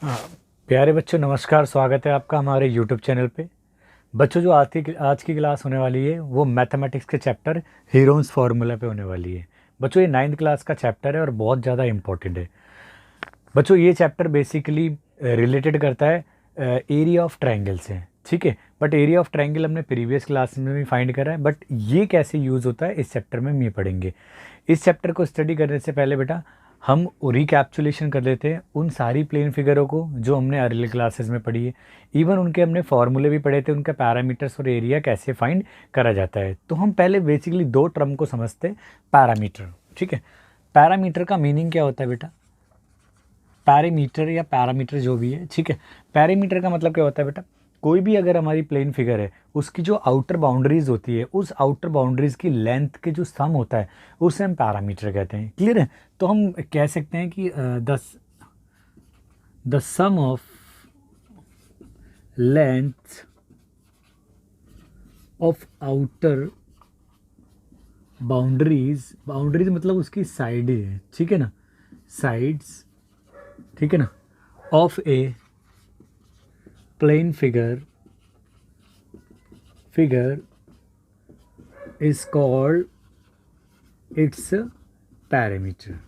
हाँ, प्यारे बच्चों नमस्कार। स्वागत है आपका हमारे यूट्यूब चैनल पे। बच्चों जो आज की क्लास होने वाली है वो मैथमेटिक्स के चैप्टर हीरोन्स फार्मूला पे होने वाली है। बच्चों ये 9th क्लास का चैप्टर है और बहुत ज़्यादा इम्पोर्टेंट है। बच्चों ये चैप्टर बेसिकली रिलेटेड करता है एरिया ऑफ ट्रायंगल से, ठीक है। बट एरिया ऑफ ट्रायंगल हमने प्रीवियस क्लास में भी फाइंड करा है, बट ये कैसे यूज़ होता है इस चैप्टर में हम ये पढ़ेंगे। इस चैप्टर को स्टडी करने से पहले बेटा हम रिकैप्चुलेशन कर लेते हैं उन सारी प्लेन फिगरों को जो हमने अर्ली क्लासेस में पढ़ी है। इवन उनके हमने फॉर्मूले भी पढ़े थे, उनका पैरामीटर्स और एरिया कैसे फाइंड करा जाता है। तो हम पहले बेसिकली दो टर्म को समझते हैं, पैरामीटर, ठीक है। पैरामीटर का मीनिंग क्या होता है बेटा? पैरामीटर या पैरामीटर जो भी है, ठीक है। पैरामीटर का मतलब क्या होता है बेटा? कोई भी अगर हमारी प्लेन फिगर है उसकी जो आउटर बाउंड्रीज होती है, उस आउटर बाउंड्रीज की लेंथ के जो सम होता है उसे हम पैरामीटर कहते हैं। क्लियर है? तो हम कह सकते हैं कि the sum of length of outer boundaries, boundaries मतलब उसकी साइड है, ठीक है ना, साइड्स, ठीक है ना, of a plane figure is called its perimeter,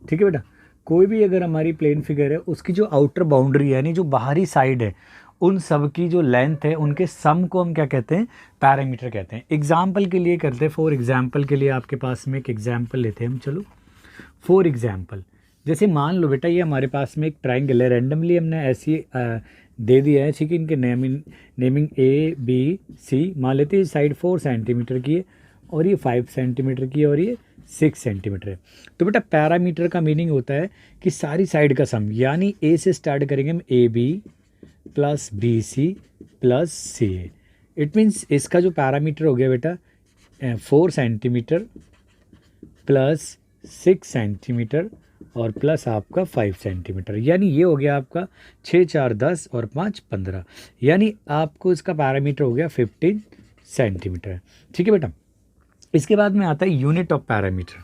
ठीक है बेटा। कोई भी अगर हमारी प्लेन फिगर है उसकी जो आउटर बाउंड्री है यानी जो बाहरी साइड है उन सब की जो लेंथ है उनके सम को हम क्या कहते हैं? पैरामीटर कहते हैं। एग्जाम्पल के लिए करते हैं, फॉर एग्जाम्पल के लिए आपके पास में एक एग्जाम्पल लेते हैं हम। चलो फॉर एग्जाम्पल जैसे मान लो बेटा ये हमारे पास में एक ट्राइंगल है, रैंडमली हमने ऐसी दे दिया है, ठीक है। इनके नेमिंग ए बी सी मान लेते हैं। साइड 4 सेंटीमीटर की है और ये 5 सेंटीमीटर की है और ये 6 सेंटीमीटर है। तो बेटा पैरामीटर का मीनिंग होता है कि सारी साइड का सम, यानी ए से स्टार्ट करेंगे हम, A B plus B C plus C A. It means इसका जो पैरामीटर हो गया बेटा 4 सेंटीमीटर प्लस 6 सेंटीमीटर और प्लस आपका 5 सेंटीमीटर, यानी ये हो गया आपका 6 4 10 और 5 15, यानी आपको इसका पैरामीटर हो गया 15 सेंटीमीटर, ठीक है बेटा। इसके बाद में आता है unit of parameter,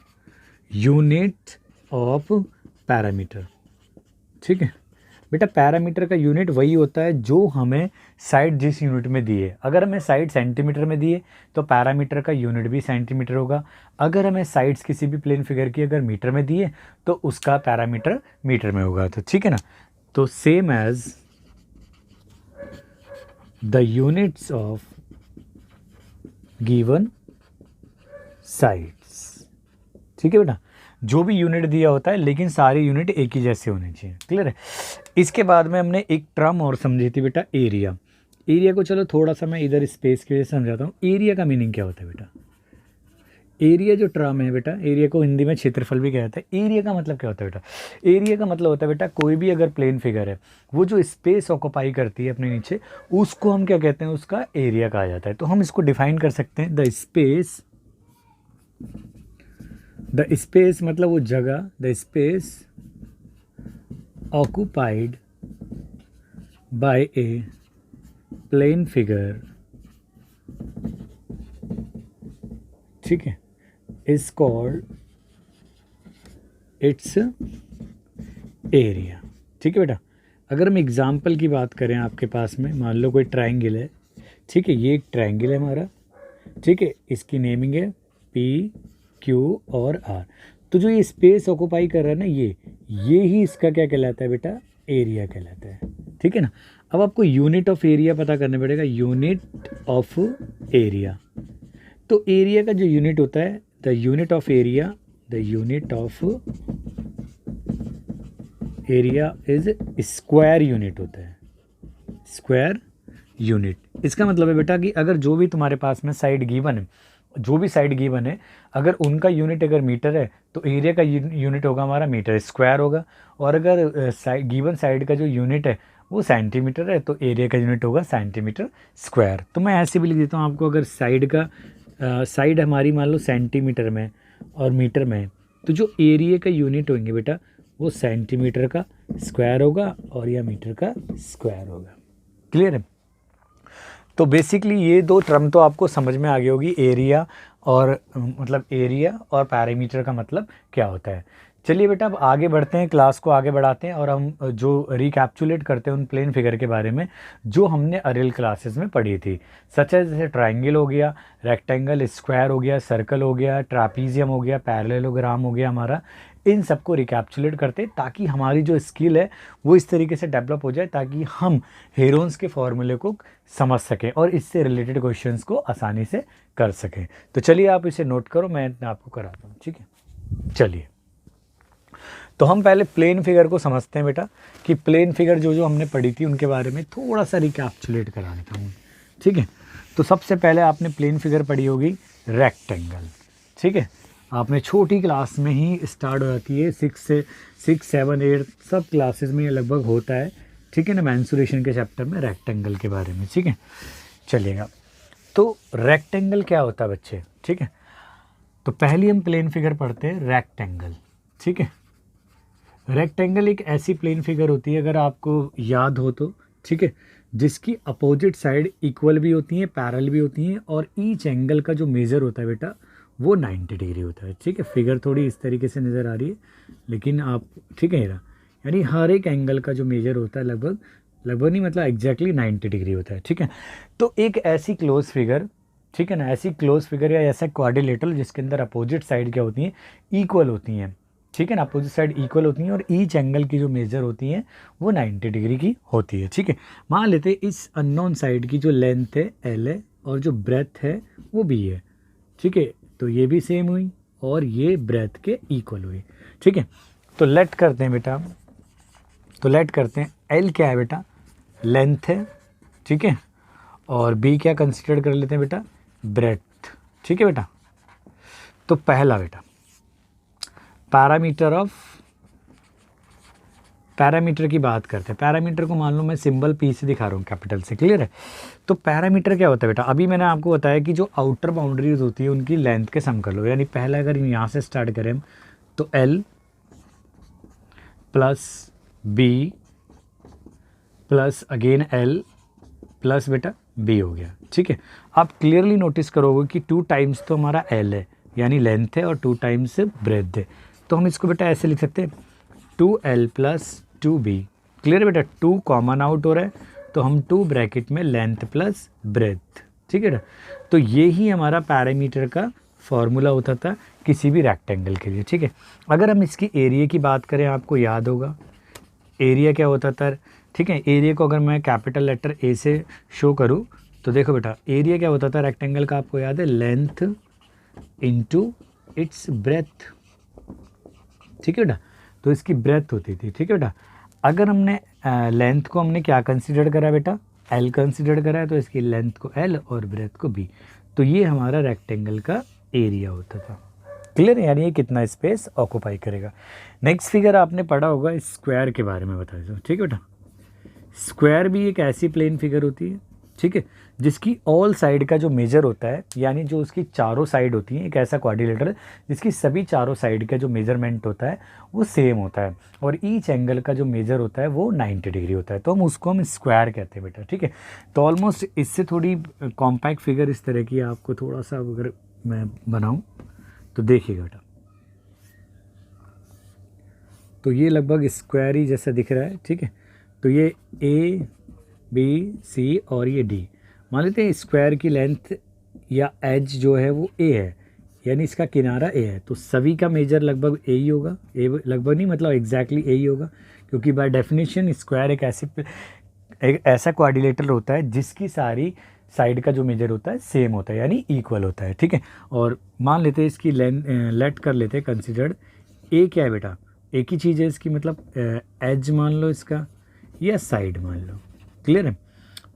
unit of parameter, ठीक है बेटा। पैरामीटर का यूनिट वही होता है जो हमें साइड जिस यूनिट में दी है। अगर हमें साइड सेंटीमीटर में दी है तो पैरामीटर का यूनिट भी सेंटीमीटर होगा। अगर हमें साइड्स किसी भी प्लेन फिगर की अगर मीटर में दी है तो उसका पैरामीटर मीटर में होगा, तो ठीक है ना। तो same as the units of given sides, ठीक है बेटा। जो भी यूनिट दिया होता है लेकिन सारे यूनिट एक ही जैसे होने चाहिए, क्लियर है। इसके बाद में हमने एक टर्म और समझी थी बेटा, एरिया। एरिया को चलो थोड़ा सा मैं इधर स्पेस की वजह से समझाता हूँ। एरिया का मीनिंग क्या होता है बेटा? एरिया जो टर्म है बेटा, एरिया को हिंदी में क्षेत्रफल भी कहते हैं। एरिया का मतलब क्या होता है बेटा? एरिया का मतलब होता है बेटा कोई भी अगर प्लेन फिगर है वो जो स्पेस ऑक्यूपाई करती है अपने नीचे, उसको हम क्या कहते हैं? उसका एरिया कहा जाता है। तो हम इसको डिफाइन कर सकते हैं, द स्पेस मतलब वो जगह, the space occupied by a plane figure, ठीक है, is called its area, ठीक है बेटा। अगर हम एग्जाम्पल की बात करें आपके पास में, मान लो कोई ट्राइंगल है, ठीक है, ये एक ट्राइंगल है हमारा, ठीक है। इसकी नेमिंग है पी क्यू और आर। तो जो ये स्पेस ऑक्यूपाई कर रहा है ना, ये ही इसका क्या कहलाता है बेटा? एरिया कहलाता है, ठीक है ना। अब आपको यूनिट ऑफ एरिया पता करना पड़ेगा, यूनिट ऑफ एरिया। तो एरिया का जो यूनिट होता है, the unit of area is square unit होता है, स्क्वायर यूनिट। इसका मतलब है बेटा कि अगर जो भी तुम्हारे पास में साइड गिवन है, जो भी साइड गिवन है, अगर उनका यूनिट अगर मीटर है तो एरिया का यूनिट होगा हमारा मीटर स्क्वायर होगा। और अगर गिवन साइड का जो यूनिट है वो सेंटीमीटर है तो एरिया का यूनिट होगा सेंटीमीटर स्क्वायर। तो मैं ऐसे भी लिख देता हूँ आपको, अगर साइड का साइड हमारी मान लो सेंटीमीटर में और मीटर में, तो जो एरिया का यूनिट होंगे बेटा वो सेंटीमीटर का स्क्वायर होगा और या मीटर का स्क्वायर होगा। क्लियर है? तो बेसिकली ये दो टर्म तो आपको समझ में आ गई होगी, एरिया और मतलब एरिया और पैरामीटर का मतलब क्या होता है। चलिए बेटा अब आगे बढ़ते हैं, क्लास को आगे बढ़ाते हैं और हम जो रिकैप्चुलेट करते हैं उन प्लेन फिगर के बारे में जो हमने अर्लियर क्लासेस में पढ़ी थी, सच है जैसे ट्रायंगल हो गया, रेक्टेंगल, स्क्वायर हो गया, सर्कल हो गया, ट्रापीजियम हो गया, पैरेललोग्राम हो गया हमारा। इन सबको रिकैप्चुलेट करते ताकि हमारी जो स्किल है वो इस तरीके से डेवलप हो जाए ताकि हम हेरोन्स के फॉर्मूले को समझ सकें और इससे रिलेटेड क्वेश्चंस को आसानी से कर सकें। तो चलिए आप इसे नोट करो, मैं आपको कराता हूँ, ठीक है। चलिए तो हम पहले प्लेन फिगर को समझते हैं बेटा कि प्लेन फिगर जो जो हमने पढ़ी थी उनके बारे में थोड़ा सा रिकैप्चुलेट करा देता हूँ, ठीक है। तो सबसे पहले आपने प्लेन फिगर पढ़ी होगी रेक्टेंगल, ठीक है। आपने छोटी क्लास में ही स्टार्ट हो जाती है, 6, 7, 8 सब क्लासेस में ये लगभग होता है, ठीक है ना, मेंसुरेशन के चैप्टर में रेक्टेंगल के बारे में, ठीक है। चलिएगा तो रेक्टेंगल क्या होता है बच्चे, ठीक है। तो पहली हम प्लेन फिगर पढ़ते हैं रेक्टेंगल, ठीक है। रेक्टेंगल एक ऐसी प्लेन फिगर होती है अगर आपको याद हो तो, ठीक है, जिसकी अपोजिट साइड इक्वल भी होती हैं, पैरेलल भी होती हैं और ईच एंगल का जो मेज़र होता है बेटा वो 90 डिग्री होता है, ठीक है। फिगर थोड़ी इस तरीके से नज़र आ रही है लेकिन आप, ठीक है, यानी हर एक एंगल का जो मेजर होता है लगभग नहीं मतलब एग्जैक्टली 90 डिग्री होता है, ठीक है। तो एक ऐसी क्लोज फिगर, ठीक है ना, ऐसी क्लोज फिगर या ऐसा क्वाड्रिलेटरल जिसके अंदर अपोजिट साइड क्या होती हैं, इक्वल होती हैं, ठीक है ना, अपोजिट साइड इक्वल होती हैं और ईच एंगल की जो मेजर होती हैं वो 90 डिग्री की होती है, ठीक है। मान लेते हैं इस अननोन साइड की जो लेंथ है L है और जो ब्रेथ है वो B है, ठीक है। तो ये भी सेम हुई और ये ब्रेथ के इक्वल हुई, ठीक है। तो लेट करते हैं बेटा, तो लेट करते हैं L क्या है बेटा, लेंथ है, ठीक है, और B क्या कंसिडर कर लेते हैं बेटा, ब्रेथ, ठीक है बेटा। तो पहला बेटा पैरामीटर की बात करते हैं। पैरामीटर को मान लो मैं सिंबल P से दिखा रहा हूँ, कैपिटल से, क्लियर है। तो पैरामीटर क्या होता है बेटा, अभी मैंने आपको बताया कि जो आउटर बाउंड्रीज होती है उनकी लेंथ के सम कर लो, यानी पहला अगर यहाँ से स्टार्ट करें हम तो L plus B plus again L plus बेटा B हो गया, ठीक है। आप क्लियरली नोटिस करोगे कि 2 टाइम्स तो हमारा L है यानी लेंथ है और 2 टाइम्स ब्रेथ है। तो हम इसको बेटा ऐसे लिख सकते हैं 2L प्लस 2B, क्लियर बेटा, 2 कॉमन आउट हो रहा है तो हम 2 ब्रैकेट में लेंथ प्लस ब्रेथ, ठीक है ना। तो ये ही हमारा पैरामीटर का फॉर्मूला होता था किसी भी रेक्टेंगल के लिए, ठीक है। अगर हम इसकी एरिया की बात करें, आपको याद होगा एरिया क्या होता था, ठीक है। एरिया को अगर मैं कैपिटल लेटर A से शो करूँ तो देखो बेटा एरिया क्या होता था रेक्टेंगल का, आपको याद है, लेंथ इनटू इट्स ब्रेथ, ठीक है बेटा। तो इसकी ब्रेथ होती थी, ठीक है बेटा। अगर हमने लेंथ को हमने क्या कंसीडर करा बेटा, L कंसीडर करा है तो इसकी लेंथ को L और ब्रेथ को B, तो ये हमारा रेक्टेंगल का एरिया होता था, क्लियर है, यानी ये कितना स्पेस ऑक्यूपाई करेगा। नेक्स्ट फिगर आपने पढ़ा होगा स्क्वायर के बारे में, बता दो, ठीक है बेटा। स्क्वायर भी एक ऐसी प्लेन फिगर होती है, ठीक है, जिसकी ऑल साइड का जो मेजर होता है यानी जो उसकी चारों साइड होती हैं, एक ऐसा क्वाड्रिलेटरल जिसकी सभी चारों साइड का जो मेजरमेंट होता है वो सेम होता है और ईच एंगल का जो मेजर होता है वो 90 डिग्री होता है, तो हम स्क्वायर कहते हैं बेटा, ठीक है। तो ऑलमोस्ट इससे थोड़ी कॉम्पैक्ट फिगर इस तरह की आपको थोड़ा सा अगर मैं बनाऊँ तो देखिएगा बेटा, तो ये लगभग स्क्वायर ही जैसा दिख रहा है, ठीक है। तो ये A B C और ये D, मान लेते हैं स्क्वायर की लेंथ या एज जो है वो A है यानी इसका किनारा A है, तो सभी का मेजर लगभग A ही होगा, A लगभग नहीं मतलब एग्जैक्टली A ही होगा, क्योंकि बाय डेफिनेशन स्क्वायर एक ऐसा क्वाड्रिलेटरल होता है जिसकी सारी साइड का जो मेजर होता है सेम होता है यानी इक्वल होता है, ठीक है। और मान लेते हैं इसकी लेट कर लेते हैं कंसिडर्ड A क्या है बेटा, एक ही चीज़ है इसकी, मतलब एज मान लो इसका या साइड मान लो, क्लियर है।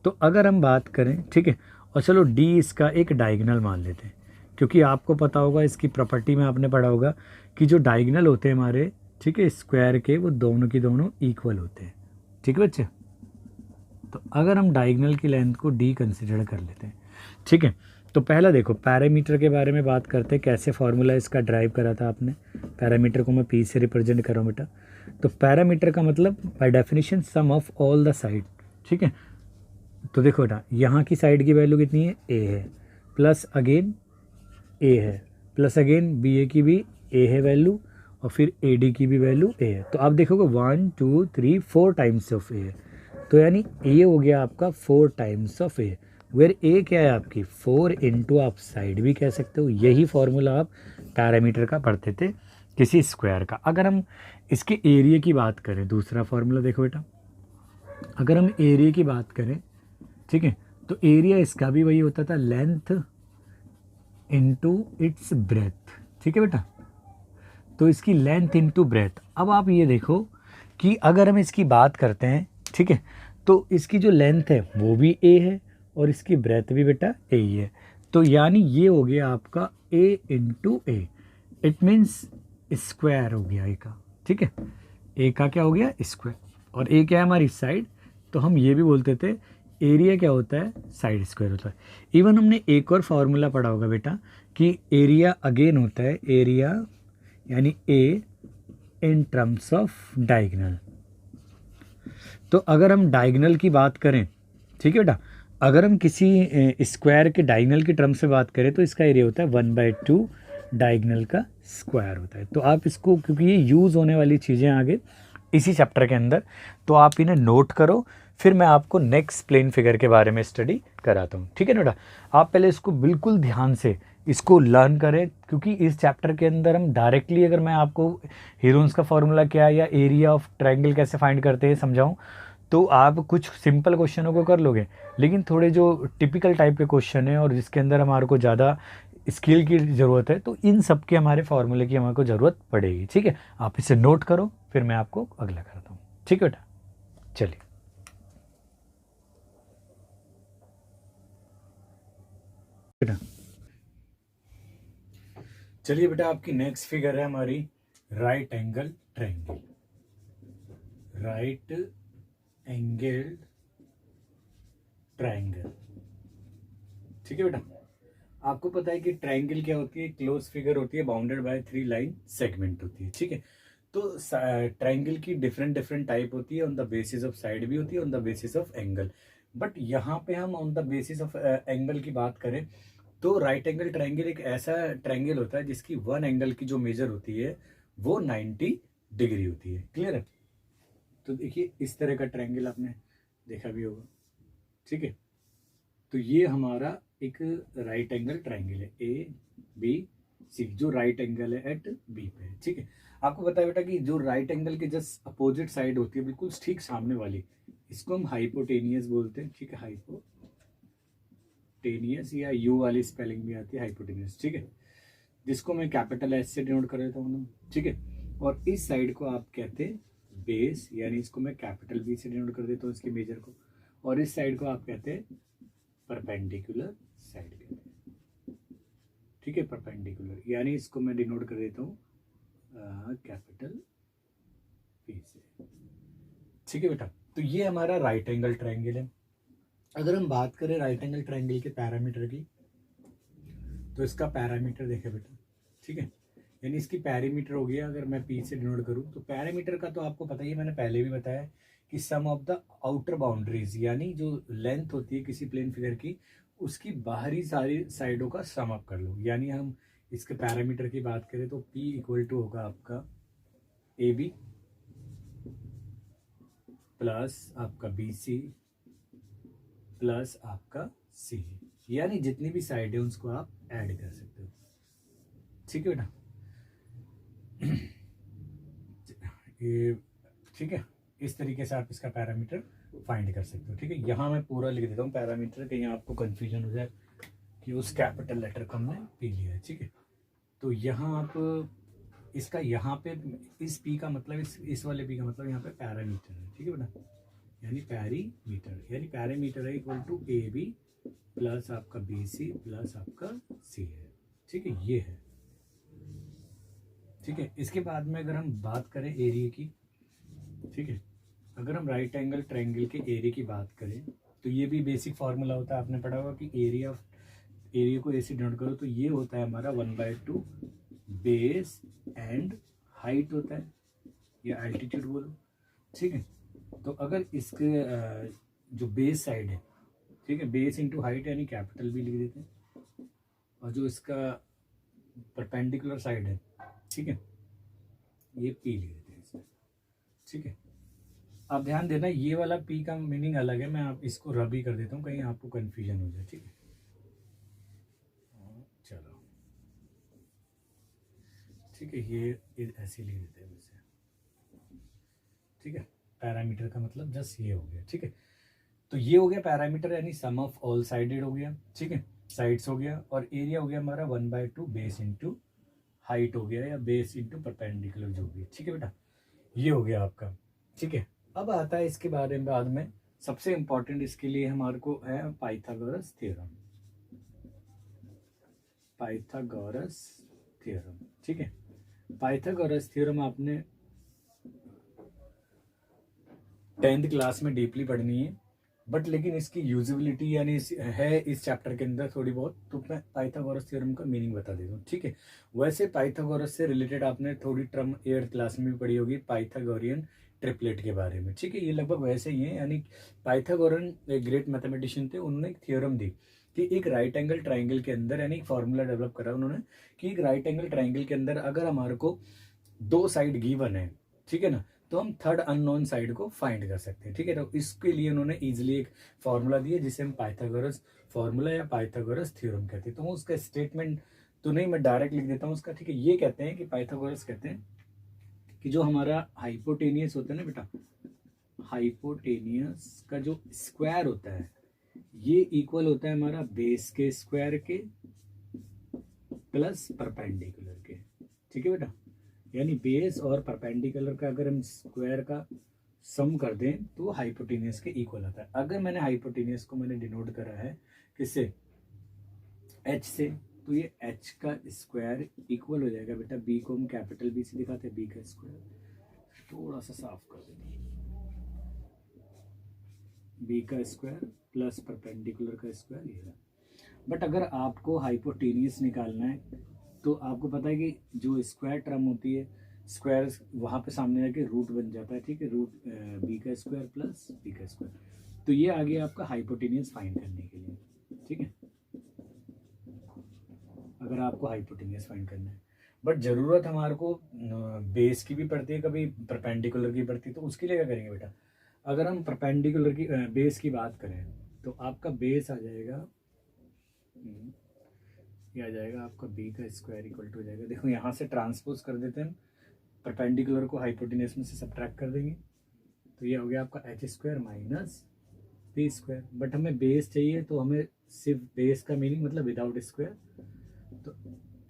तो अगर हम बात करें, ठीक है, और चलो D इसका एक डायगोनल मान लेते हैं, क्योंकि आपको पता होगा इसकी प्रॉपर्टी में आपने पढ़ा होगा कि जो डायगोनल होते हैं हमारे, ठीक है, स्क्वायर के, वो दोनों की दोनों इक्वल होते हैं, ठीक है बच्चे। तो अगर हम डायगोनल की लेंथ को D कंसिडर कर लेते हैं, ठीक है, तो पहला देखो पैरामीटर के बारे में बात करते हैं, कैसे फार्मूला इसका ड्राइव करा था आपने। पैरामीटर को मैं P से रिप्रेजेंट कर रहा हूँ बेटा। तो पैरामीटर का मतलब by definition sum of all the side, ठीक है। तो देखो बेटा यहाँ की साइड की वैल्यू कितनी है, A है, प्लस अगेन A है, प्लस अगेन BA की भी A है वैल्यू, और फिर ए डी की भी वैल्यू ए है। तो आप देखोगे 1 2 3 4 टाइम्स ऑफ ए है, तो यानी ए हो गया आपका 4 टाइम्स ऑफ ए, वेर ए क्या है आपकी 4 इंटू, आप साइड भी कह सकते हो। यही फॉर्मूला आप पैरामीटर का पढ़ते थे किसी स्क्वायर का। अगर हम इसके एरिया की बात करें, दूसरा फॉर्मूला देखो बेटा, अगर हम एरिया की बात करें, ठीक है, तो एरिया इसका भी वही होता था, लेंथ इनटू इट्स ब्रेथ, ठीक है बेटा। तो इसकी लेंथ इनटू ब्रेथ। अब आप ये देखो कि अगर हम इसकी बात करते हैं, ठीक है, तो इसकी जो लेंथ है वो भी ए है और इसकी ब्रेथ भी बेटा ए ही है। तो यानी ये हो गया आपका A into A, it means square हो गया ए का, ठीक है। ए का क्या हो गया स्क्वायर, और ए क्या है हमारी साइड। तो हम ये भी बोलते थे एरिया क्या होता है, साइड स्क्वायर होता है। इवन हमने एक और फार्मूला पढ़ा होगा बेटा कि एरिया अगेन होता है एरिया यानी ए इन टर्म्स ऑफ डायगोनल। तो अगर हम डायगोनल की बात करें, ठीक है बेटा, अगर हम किसी स्क्वायर के डायगोनल की टर्म्स से बात करें तो इसका एरिया होता है 1/2 डायगोनल का स्क्वायर होता है। तो आप इसको, क्योंकि ये यूज़ होने वाली चीज़ें आगे इसी चैप्टर के अंदर, तो आप इन्हें नोट करो, फिर मैं आपको नेक्स्ट प्लेन फिगर के बारे में स्टडी कराता हूँ, ठीक है बेटा। आप पहले इसको बिल्कुल ध्यान से इसको लर्न करें, क्योंकि इस चैप्टर के अंदर हम डायरेक्टली अगर मैं आपको हीरोन्स का फॉर्मूला क्या है या एरिया ऑफ ट्रायंगल कैसे फाइंड करते हैं समझाऊं, तो आप कुछ सिंपल क्वेश्चनों को कर लोगे, लेकिन थोड़े जो टिपिकल टाइप के क्वेश्चन है और जिसके अंदर हमारे को ज़्यादा स्किल की ज़रूरत है, तो इन सब के हमारे फार्मूले की हमारे को ज़रूरत पड़ेगी, ठीक है। आप इसे नोट करो, फिर मैं आपको अगला करता हूँ, ठीक है बेटा। चलिए बेटा, चलिए बेटा, आपकी नेक्स्ट फिगर है हमारी right angle triangle. Right angle triangle, ठीक है बेटा। आपको पता है कि ट्रायंगल क्या होती है, क्लोज फिगर होती है बाउंडेड बाय 3 लाइन सेगमेंट होती है, ठीक है। तो ट्रायंगल की डिफरेंट डिफरेंट टाइप होती है, on the basis of side भी होती है, on the basis of angle. But यहाँ पे हम on the basis of angle की बात करें तो राइट एंगल ट्रायंगल एक ऐसा ट्रायंगल होता है जिसकी वन एंगल की जो मेजर होती है वो 90 डिग्री होती है, क्लियर है। तो देखिए इस तरह का ट्रायंगल आपने देखा भी होगा, ठीक है। तो ये हमारा एक राइट एंगल ट्रायंगल है, ए बी सी, जो राइट एंगल है एट बी पे, ठीक है। आपको पता है बेटा कि जो राइट एंगल के जस्ट अपोजिट साइड होती है, बिल्कुल ठीक सामने वाली, इसको हम हाइपोटेनियस बोलते हैं, ठीक है। हाइपोटेनियस या यू वाली स्पेलिंग भी आती है हाइपोटेनियस, ठीक है, जिसको मैं कैपिटल एस से डिनोट कर देता हूँ, ठीक है। और इस साइड को आप कहते हैं बेस, यानी इसको मैं कैपिटल बी से डिनोट कर देता हूँ इसके मेजर को, और इस साइड को आप कहते हैं परपेंडिकुलर साइड कहते हैं, ठीक है, परपेंडिकुलर, यानी इसको मैं डिनोट कर देता हूँ कैपिटल पी से, ठीक है बेटा। तो ये हमारा राइट एंगल ट्रायंगल है। अगर हम बात करें राइट एंगल ट्रायंगल के पैरामीटर की, तो इसका पैरामीटर देखे बेटा, ठीक है, यानी इसकी पैरामीटर हो गया, अगर मैं पी से डिनोट करूँ तो पैरामीटर का तो आपको पता ही है, मैंने पहले भी बताया कि सम ऑफ द आउटर बाउंड्रीज, यानी जो लेंथ होती है किसी प्लेन फिगर की उसकी बाहरी सारी साइडों का सम अप कर लो। यानी हम इसके पैरामीटर की बात करें तो P इक्वल टू होगा आपका ए बी प्लस आपका बी सी प्लस आपका सी, यानी जितनी भी साइड है उसको आप ऐड कर सकते हो, ठीक है बेटा। ये ठीक है, इस तरीके से आप इसका पैरामीटर फाइंड कर सकते हो, ठीक है। यहाँ मैं पूरा लिख देता हूँ पैरामीटर, कहीं आपको कंफ्यूजन हो जाए कि उस कैपिटल लेटर को हमने पी लिया है, ठीक है। तो यहाँ आप इसका यहाँ पे इस पी का मतलब इस वाले पी का मतलब यहाँ पे पैरामीटर है, ठीक है बेटा, यानी पैरीमीटर, यानी पैरामीटर है equal to A B plus आपका बी सी प्लस आपका सी है, ठीक है, ये है, ठीक है। इसके बाद में अगर हम बात करें एरिया की, ठीक है, अगर हम राइट एंगल ट्रायंगल के एरिया की बात करें तो ये भी बेसिक फार्मूला होता है, आपने पढ़ा होगा कि एरिया को ऐसे डिनोट करो तो ये होता है हमारा 1/2 बेस एंड हाइट होता है या एल्टीट्यूड बोलो, ठीक है। तो अगर इसके जो बेस साइड है, ठीक है, बेस इंटू हाइट यानी कैपिटल भी लिख देते हैं, और जो इसका परपेंडिकुलर साइड है, ठीक है, ये पी लिख देते हैं इसमें, ठीक है। आप ध्यान देना ये वाला पी का मीनिंग अलग है, मैं आप इसको रबी कर देता हूँ कहीं आपको कन्फ्यूजन हो जाए, ठीक है। चलो ठीक है, ये ऐसे लिख देते हैं वैसे, ठीक है। पैरामीटर का मतलब जस्ट ये हो गया, ठीक है। तो ये हो गया पैरामीटर, यानी सम ऑफ ऑल साइडेड हो गया, ठीक है, साइड्स हो गया, और एरिया हो गया हमारा 1/2 बेस इंटू हाइट हो गया, या बेस इंटू परपेंडिकुलर जो भी है, ठीक है बेटा। ये हो गया आपका, ठीक है। अब आता है इसके बारे में बाद में, सबसे इंपॉर्टेंट इसके लिए हमारे को है पाइथागोरस थ्योरम, पाइथागोरस थ्योरम, ठीक है। पाइथागोरस थ्योरम आपने 10th क्लास में डीपली पढ़नी है, बट लेकिन इसकी यूजिबिलिटी यानी है इस चैप्टर के अंदर थोड़ी बहुत, तो मैं पाइथागोरस थ्योरम का मीनिंग बता देता हूँ, ठीक है। वैसे पाइथागोरस से रिलेटेड आपने थोड़ी टर्म 8th क्लास में भी पढ़ी होगी, पाइथागोरियन ट्रिपलेट के बारे में, ठीक है। ये लगभग वैसे ही है, यानी पाइथागोरन एक ग्रेट मैथमेटिशियन थे, उन्होंने एक थ्योरम दी कि एक राइट एंगल ट्राइंगल के अंदर, यानी एक फॉर्मूला डेवलप करा उन्होंने कि एक राइट एंगल ट्राइंगल के अंदर अगर हमारे को 2 साइड गिवन है, ठीक है ना, तो हम थर्ड अननोन साइड को फाइंड कर सकते हैं, ठीक है। तो इसके लिए उन्होंने इजीली एक फॉर्मूला दिया जिसे हम पाइथागोरस फॉर्मूला या पाइथागोरस थ्योरम कहते हैं। तो उसका स्टेटमेंट तो नहीं, मैं डायरेक्ट लिख देता हूँ उसका, ठीक है। ये कहते हैं कि पाइथागोरस कहते हैं कि जो हमारा हाइपोटेनियस होता है ना बेटा, हाइपोटेनियस का जो स्क्वायर होता है ये इक्वल होता है हमारा बेस के स्क्वायर के प्लस परपेंडिकुलर के, ठीक है बेटा। यानी बेस और परपेंडिकुलर का अगर हम स्क्वायर का सम कर दें तो हाइपोटेनियस के इक्वल आता है। अगर मैंने हाइपोटेनियस को मैंने डिनोट करा है किससे, h से, तो ये h का स्क्वायर इक्वल हो जाएगा बेटा, b को हम कैपिटल B से दिखाते हैं, b का स्क्वायर, थोड़ा सा साफ कर देंगे, b का स्क्वायर प्लस परपेंडिकुलर का स्क्वायर, ये रहा। बट अगर आपको हाइपोटेनियस निकालना है तो आपको पता है कि जो स्क्वायर टर्म होती है, स्क्वायर वहाँ पे सामने आके रूट बन जाता है, ठीक है, रूट बी का स्क्वायर प्लस बी का स्क्वायर। तो ये आ गया आपका हाइपोटेनियस फाइंड करने के लिए, ठीक है, अगर आपको हाइपोटेनियस फाइंड करना है। बट ज़रूरत हमारे को बेस की भी पड़ती है, कभी परपेंडिकुलर की पड़ती है, तो उसके लिए क्या करेंगे बेटा, अगर हम परपेंडिकुलर की बेस की बात करें तो आपका बेस आ जाएगा, ये आ जाएगा आपका b का स्क्वायर इक्वल टू हो जाएगा, देखो यहाँ से ट्रांसपोज कर देते हैं, परपेंडिकुलर को हाइपोटेनियस में से सब्ट्रैक्ट कर देंगे, तो ये हो गया आपका h square minus b square. But हमें बेस चाहिए तो हमें सिर्फ बेस का मीनिंग मतलब विदाउट स्क्वायर, तो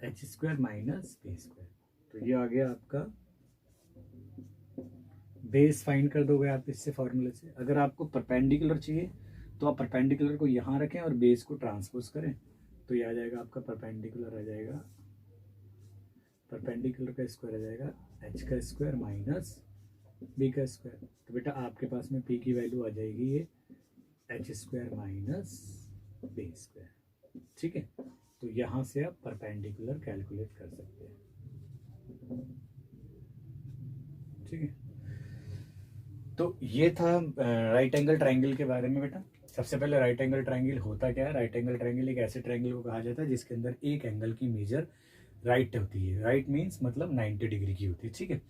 h square minus b square, तो ये आ गया आपका बेस फाइंड कर दोगे आप इससे फॉर्मूले से। अगर आपको परपेंडिकुलर चाहिए तो आप परपेंडिकुलर को यहाँ रखें और बेस को ट्रांसपोज करें, तो ये आ जाएगा आपका परपेंडिकुलर आ जाएगा, परपेंडिकुलर का स्क्वायर आ जाएगा h का स्क्वायर माइनस b का स्क्वायर। तो बेटा आपके पास में p की वैल्यू आ जाएगी ये h square minus b square, ठीक है। तो यहाँ से आप परपेंडिकुलर कैलकुलेट कर सकते हैं, ठीक है। तो ये था राइट एंगल ट्राइंगल के बारे में बेटा। सबसे पहले राइट एंगल ट्राइंगल होता क्या है, राइट एंगल ट्राइंगल एक ऐसे ट्राइंगल को कहा जाता है जिसके अंदर एक एंगल की मेजर राइट होती है, राइट मीन्स मतलब 90 डिग्री की होती है, ठीक है।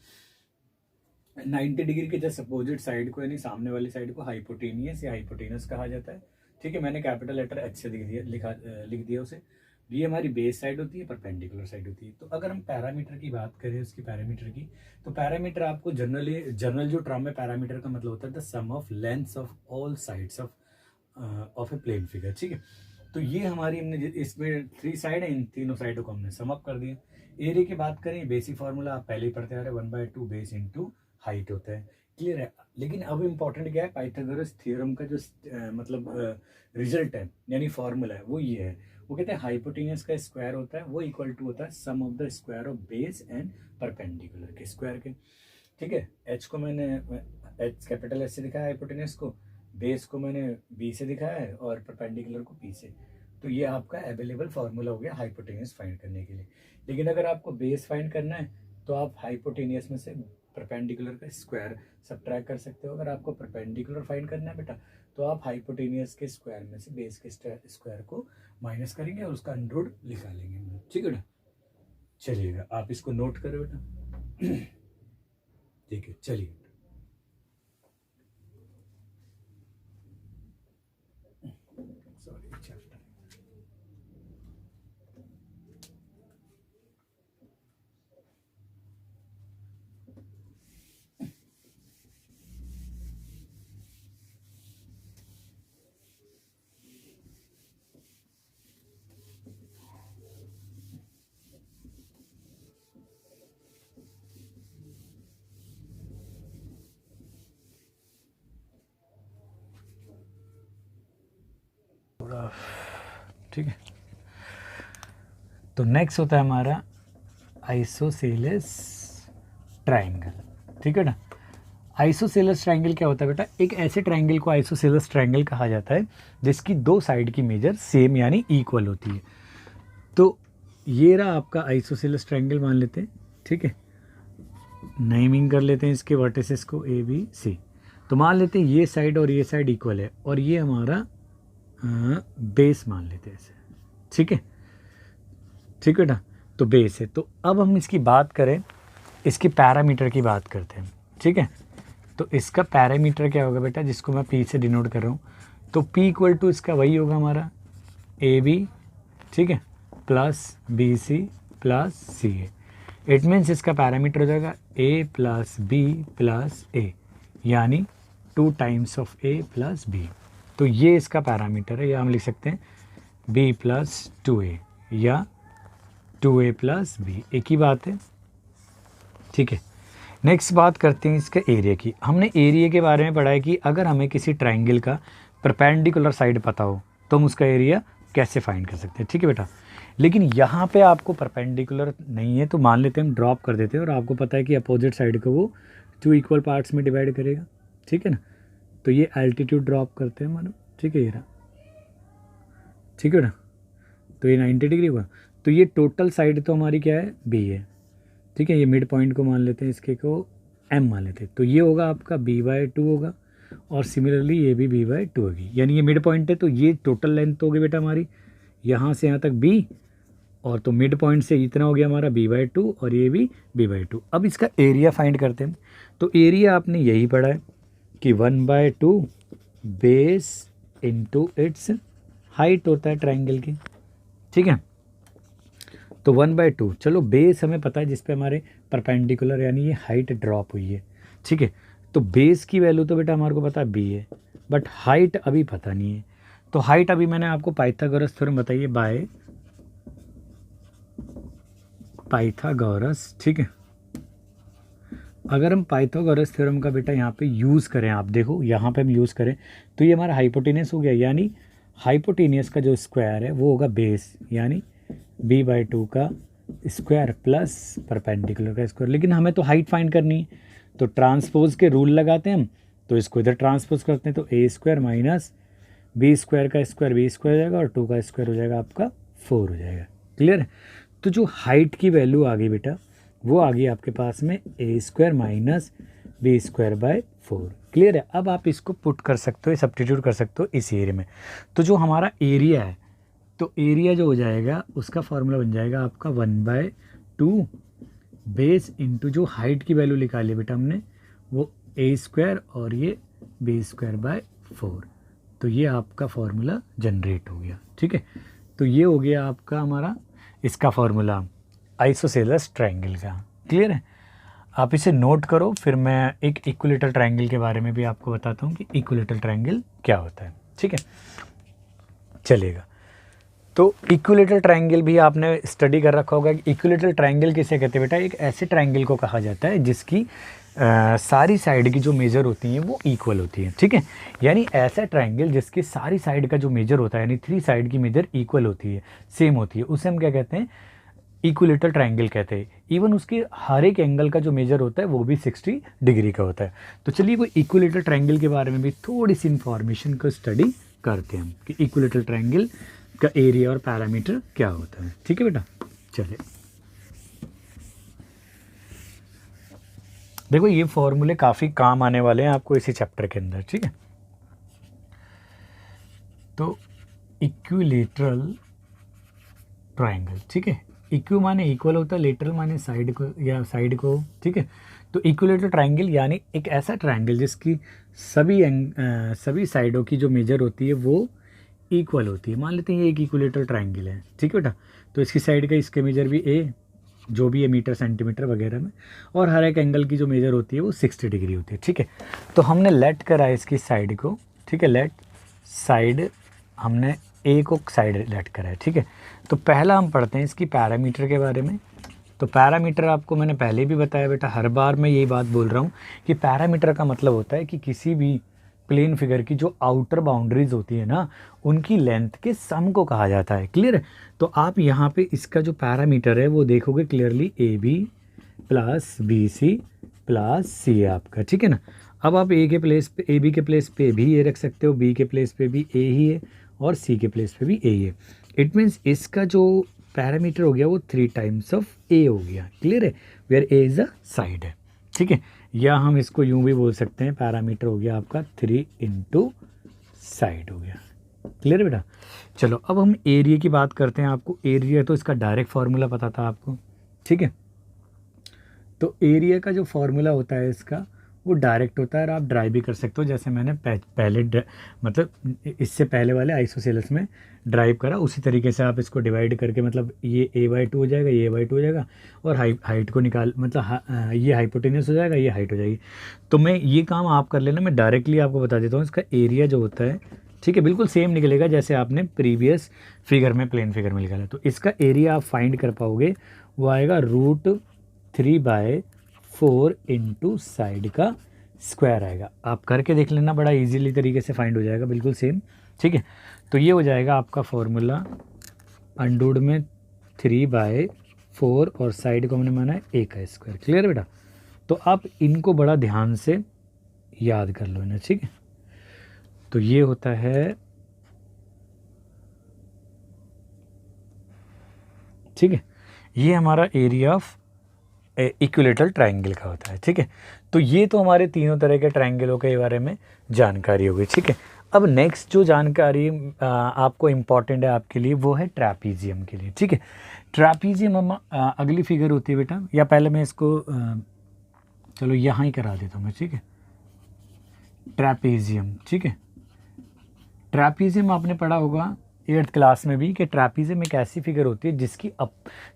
90 डिग्री के जस्ट अपोजिट साइड को यानी सामने वाली साइड को हाइपोटेनियस या हाइपोटेनस कहा जाता है, ठीक है। मैंने कैपिटल लेटर h से लिख दिया उसे। ये हमारी बेस साइड होती है, परपेंडिकुलर साइड होती है। तो अगर हम पैरामीटर की बात करें उसकी पैरामीटर की, तो पैरामीटर आपको जनरल जो टर्म है पैरामीटर का मतलब होता है the sum of lengths of all sides of a plane figure, ठीक है। तो ये हमारी हमने इसमें 3 साइड है, इन तीनों साइडों को हमने सम अप कर दिया। एरिया की बात करें, बेसिक फार्मूला आप पहले ही पढ़ते आ रहे हैं, 1/2 बेस इंटू हाइट होता है, क्लियर है। लेकिन अब इम्पॉर्टेंट क्या है, पाइथागोरस थ्योरम का जो मतलब रिजल्ट है यानी फॉर्मूला है वो ये है, वो कहते हैं हाइपोटेनियस का स्क्वायर होता है वो इक्वल टू होता है sum of the square of base and perpendicular के स्क्वायर के, ठीक है। एच को मैंने एच कैपिटल एच से दिखाया हाइपोटेनियस को, बेस को मैंने बी से दिखाया है और परपेंडिकुलर को पी से। तो ये आपका अवेलेबल फार्मूला हो गया हाइपोटेनियस फाइंड करने के लिए। लेकिन अगर आपको बेस फाइंड करना है तो आप हाइपोटेनियस में से परपेंडिकुलर का स्क्वायर सब्ट्रैक्ट कर सकते हो। अगर आपको परपेंडिकुलर फाइंड करना है बेटा तो आप हाइपोटेनियस के स्क्वायर में से बेस के स्क्वायर को माइनस करेंगे और उसका अंडर निकालेंगे, ठीक है बेटा। चलिएगा आप इसको नोट करो बेटा। ठीक है, चलिए सॉरी चैप्टर थोड़ा, ठीक है। तो नेक्स्ट होता है हमारा आइसोसेलेस ट्राइंगल, ठीक है ना। आइसोसेलेस ट्राइंगल क्या होता है बेटा, एक ऐसे ट्राइंगल को आइसोसेलेस ट्राइंगल कहा जाता है जिसकी दो साइड की मेजर सेम यानी इक्वल होती है। तो ये रहा आपका आइसोसेलेस ट्राइंगल मान लेते हैं, ठीक है। नेमिंग कर लेते हैं इसके वर्टिसेस को ए बी सी। तो मान लेते हैं ये साइड और ये साइड इक्वल है और ये हमारा बेस मान लेते हैं इसे, ठीक है, ठीक है ना। तो बेस है। तो अब हम इसकी बात करें, इसकी पैरामीटर की बात करते हैं, ठीक है। तो इसका पैरामीटर क्या होगा बेटा, जिसको मैं पी से डिनोट कर रहा हूँ। तो पी इक्वल टू इसका वही होगा हमारा ए बी, ठीक है, plus B C plus C A. It means इसका पैरामीटर हो जाएगा A plus B plus A, यानी 2 times of A plus B. तो ये इसका पैरामीटर है, या हम लिख सकते हैं बी प्लस 2a या 2a प्लस बी, एक ही बात है, ठीक है। नेक्स्ट बात करते हैं इसके एरिया की। हमने एरिया के बारे में पढ़ा है कि अगर हमें किसी ट्राइंगल का परपेंडिकुलर साइड पता हो तो हम उसका एरिया कैसे फाइंड कर सकते हैं, ठीक है बेटा। लेकिन यहाँ पे आपको परपेंडिकुलर नहीं है तो मान लेते हैं हम ड्रॉप कर देते हैं, और आपको पता है कि अपोजिट साइड को वो 2 इक्वल पार्ट्स में डिवाइड करेगा, ठीक है ना। तो ये एल्टीट्यूड ड्रॉप करते हैं मानो, ठीक है, ये रहा, ठीक है ना। तो ये 90 डिग्री हुआ। तो ये टोटल साइड तो हमारी क्या है, बी है, ठीक है। ये मिड पॉइंट को मान लेते हैं, इसके को एम मान लेते हैं। तो ये होगा आपका b/2 होगा, और सिमिलरली ये भी b/2 होगी, यानी ये मिड पॉइंट है। तो ये टोटल लेंथ होगी बेटा हमारी यहाँ से यहाँ तक b, और तो मिड पॉइंट से इतना हो गया हमारा b/2, और ये भी b/2। अब इसका एरिया फाइंड करते हैं। तो एरिया आपने यही पढ़ा है कि 1/2 बेस इंटू इट्स हाइट होता है ट्राइंगल की, ठीक है। तो 1/2, चलो बेस हमें पता है जिस पे हमारे परपेंडिकुलर यानी ये हाइट ड्रॉप हुई है, ठीक है। तो बेस की वैल्यू तो बेटा हमारे को पता है बी है, बट हाइट अभी पता नहीं है। तो हाइट अभी मैंने आपको पाइथागोरस थ्योरम बताइए, बाय पाइथागोरस, ठीक है। अगर हम पाइथागोरस थ्योरम का बेटा यहाँ पे यूज़ करें, आप देखो यहाँ पे हम यूज़ करें तो ये हमारा हाइपोटेनस हो गया, यानी हाइपोटेनियस का जो स्क्वायर है वो होगा बेस, यानी b/2 का स्क्वायर प्लस परपेंडिकुलर का स्क्वायर। लेकिन हमें तो हाइट फाइंड करनी है, तो ट्रांसपोज के रूल लगाते हैं हम। तो इसको इधर ट्रांसपोज करते हैं, तो a² माइनस b² का स्क्वायर b² हो जाएगा, और 2 का स्क्वायर हो जाएगा आपका 4 हो जाएगा। क्लियर है। तो जो हाइट की वैल्यू आ गई बेटा वो आ गई आपके पास में a² माइनस b²/4। क्लियर है। अब आप इसको पुट कर सकते हो, सब्स्टिट्यूट कर सकते हो इस एरिया में। तो जो हमारा एरिया है, तो एरिया जो हो जाएगा उसका फॉर्मूला बन जाएगा आपका 1/2 बेस इंटू जो हाइट की वैल्यू निकाली बेटा हमने वो a² और ये b²/4। तो ये आपका फॉर्मूला जनरेट हो गया, ठीक है। तो ये हो गया आपका हमारा इसका फॉर्मूला आइसोसेलेस ट्राइंगल का। क्लियर है। आप इसे नोट करो, फिर मैं एक इक्विलेटरल ट्राइंगल के बारे में भी आपको बताता हूँ कि इक्विलेटरल ट्राइंगल क्या होता है, ठीक है, चलेगा। तो इक्विलेटरल ट्राइंगल भी आपने स्टडी कर रखा होगा कि इक्विलेटरल ट्राइंगल किसे कहते हैं बेटा, एक ऐसे ट्राइंगल को कहा जाता है जिसकी सारी साइड की जो मेजर होती हैं वो इक्वल होती हैं, ठीक है। यानी ऐसा ट्राइंगल जिसकी सारी साइड का जो मेजर होता है, यानी 3 साइड की मेजर इक्वल होती है, सेम होती है, उसे हम क्या कहते हैं, इक्विलेटरल ट्राइंगल कहते हैं। इवन उसके हर एक एंगल का जो मेजर होता है वो भी 60 डिग्री का होता है। तो चलिए वो इक्विलेटरल ट्राइंगल के बारे में भी थोड़ी सी इंफॉर्मेशन को स्टडी करते हैं कि इक्विलेटरल ट्राइंगल का एरिया और पैरामीटर क्या होता है, ठीक है बेटा। चलिए देखो ये फॉर्मूले काफ़ी काम आने वाले हैं आपको इसी चैप्टर के अंदर, ठीक है। तो इक्विलेटरल ट्राइंगल, ठीक है, इक्यू माने इक्वल होता है, लेटरल माने साइड को या साइड को, ठीक है। तो इक्विलेटरल ट्रायंगल यानी एक ऐसा ट्रायंगल जिसकी सभी साइडों की जो मेजर होती है वो इक्वल होती है। मान लेते हैं ये एक इक्विलेटरल ट्रायंगल है, ठीक है बेटा। तो इसकी साइड का इसके मेजर भी ए, जो भी है मीटर सेंटीमीटर वगैरह में, और हर एक एंगल की जो मेजर होती है वो 60 डिग्री होती है, ठीक है। तो हमने लेट करा इसकी साइड को, ठीक है, लेट साइड, हमने ए को साइड लेट करा है, ठीक है। तो पहला हम पढ़ते हैं इसकी पैरामीटर के बारे में। तो पैरामीटर आपको मैंने पहले भी बताया बेटा, हर बार मैं यही बात बोल रहा हूँ कि पैरामीटर का मतलब होता है कि किसी भी प्लेन फिगर की जो आउटर बाउंड्रीज होती है ना, उनकी लेंथ के सम को कहा जाता है। क्लियर है। तो आप यहाँ पे इसका जो पैरामीटर है वो देखोगे clearly, A B plus B C plus C है आपका, ठीक है ना। अब आप ए के प्लेस पे, ए बी के प्लेस पे भी ए रख सकते हो, बी के प्लेस पे भी ए ही है, और सी के प्लेस पे भी ए ही है। इट मीन्स इसका जो पैरामीटर हो गया वो 3 टाइम्स ऑफ ए हो गया। क्लियर है, where A is a side है, ठीक है। या हम इसको यूं भी बोल सकते हैं, पैरामीटर हो गया आपका 3 इंटू साइड हो गया। क्लियर है बेटा। चलो अब हम एरिया की बात करते हैं। आपको एरिया तो इसका डायरेक्ट फार्मूला पता था आपको, ठीक है। तो एरिया का जो फार्मूला होता है इसका वो डायरेक्ट होता है, और आप ड्राइव भी कर सकते हो, जैसे मैंने पहले मतलब इससे पहले वाले आइसोसेलेस में ड्राइव करा, उसी तरीके से आप इसको डिवाइड करके, मतलब ये a/2 हो जाएगा, ये a/2 हो जाएगा, और हाइट को निकाल, मतलब ये हाइपोटेन्यूस हो जाएगा, ये हाइट हो जाएगी। तो मैं ये काम आप कर लेना, मैं डायरेक्टली आपको बता देता हूँ इसका एरिया जो होता है, ठीक है, बिल्कुल सेम निकलेगा जैसे आपने प्रीवियस फिगर में, प्लेन फिगर में निकाला। तो इसका एरिया आप फाइंड कर पाओगे, वो आएगा √3/4 इंटू साइड का स्क्वायर आएगा। आप करके देख लेना, बड़ा इजीली तरीके से फाइंड हो जाएगा, बिल्कुल सेम, ठीक है। तो ये हो जाएगा आपका फॉर्मूला, अंडूड में 3/4 और साइड को हमने माना है a का स्क्वायर। क्लियर है बेटा। तो आप इनको बड़ा ध्यान से याद कर लो ना, ठीक है। तो ये होता है, ठीक है, ये हमारा एरिया ऑफ इक्विलेटरल ट्रायंगल का होता है, ठीक है। तो ये तो हमारे तीनों तरह के ट्रायंगलों के बारे में जानकारी हो गई, ठीक है। अब नेक्स्ट जो जानकारी आपको इम्पॉर्टेंट है आपके लिए, वो है ट्रैपीजियम के लिए, ठीक है। ट्रैपीजियम हम अगली फिगर होती है बेटा, या पहले मैं इसको चलो यहाँ ही करा देता हूँ मैं, ठीक है। ट्रैपीजियम, ठीक है। ट्रैपीजियम आपने पढ़ा होगा 8th क्लास में भी, कि ट्रैपीजियम एक ऐसी फिगर होती है जिसकी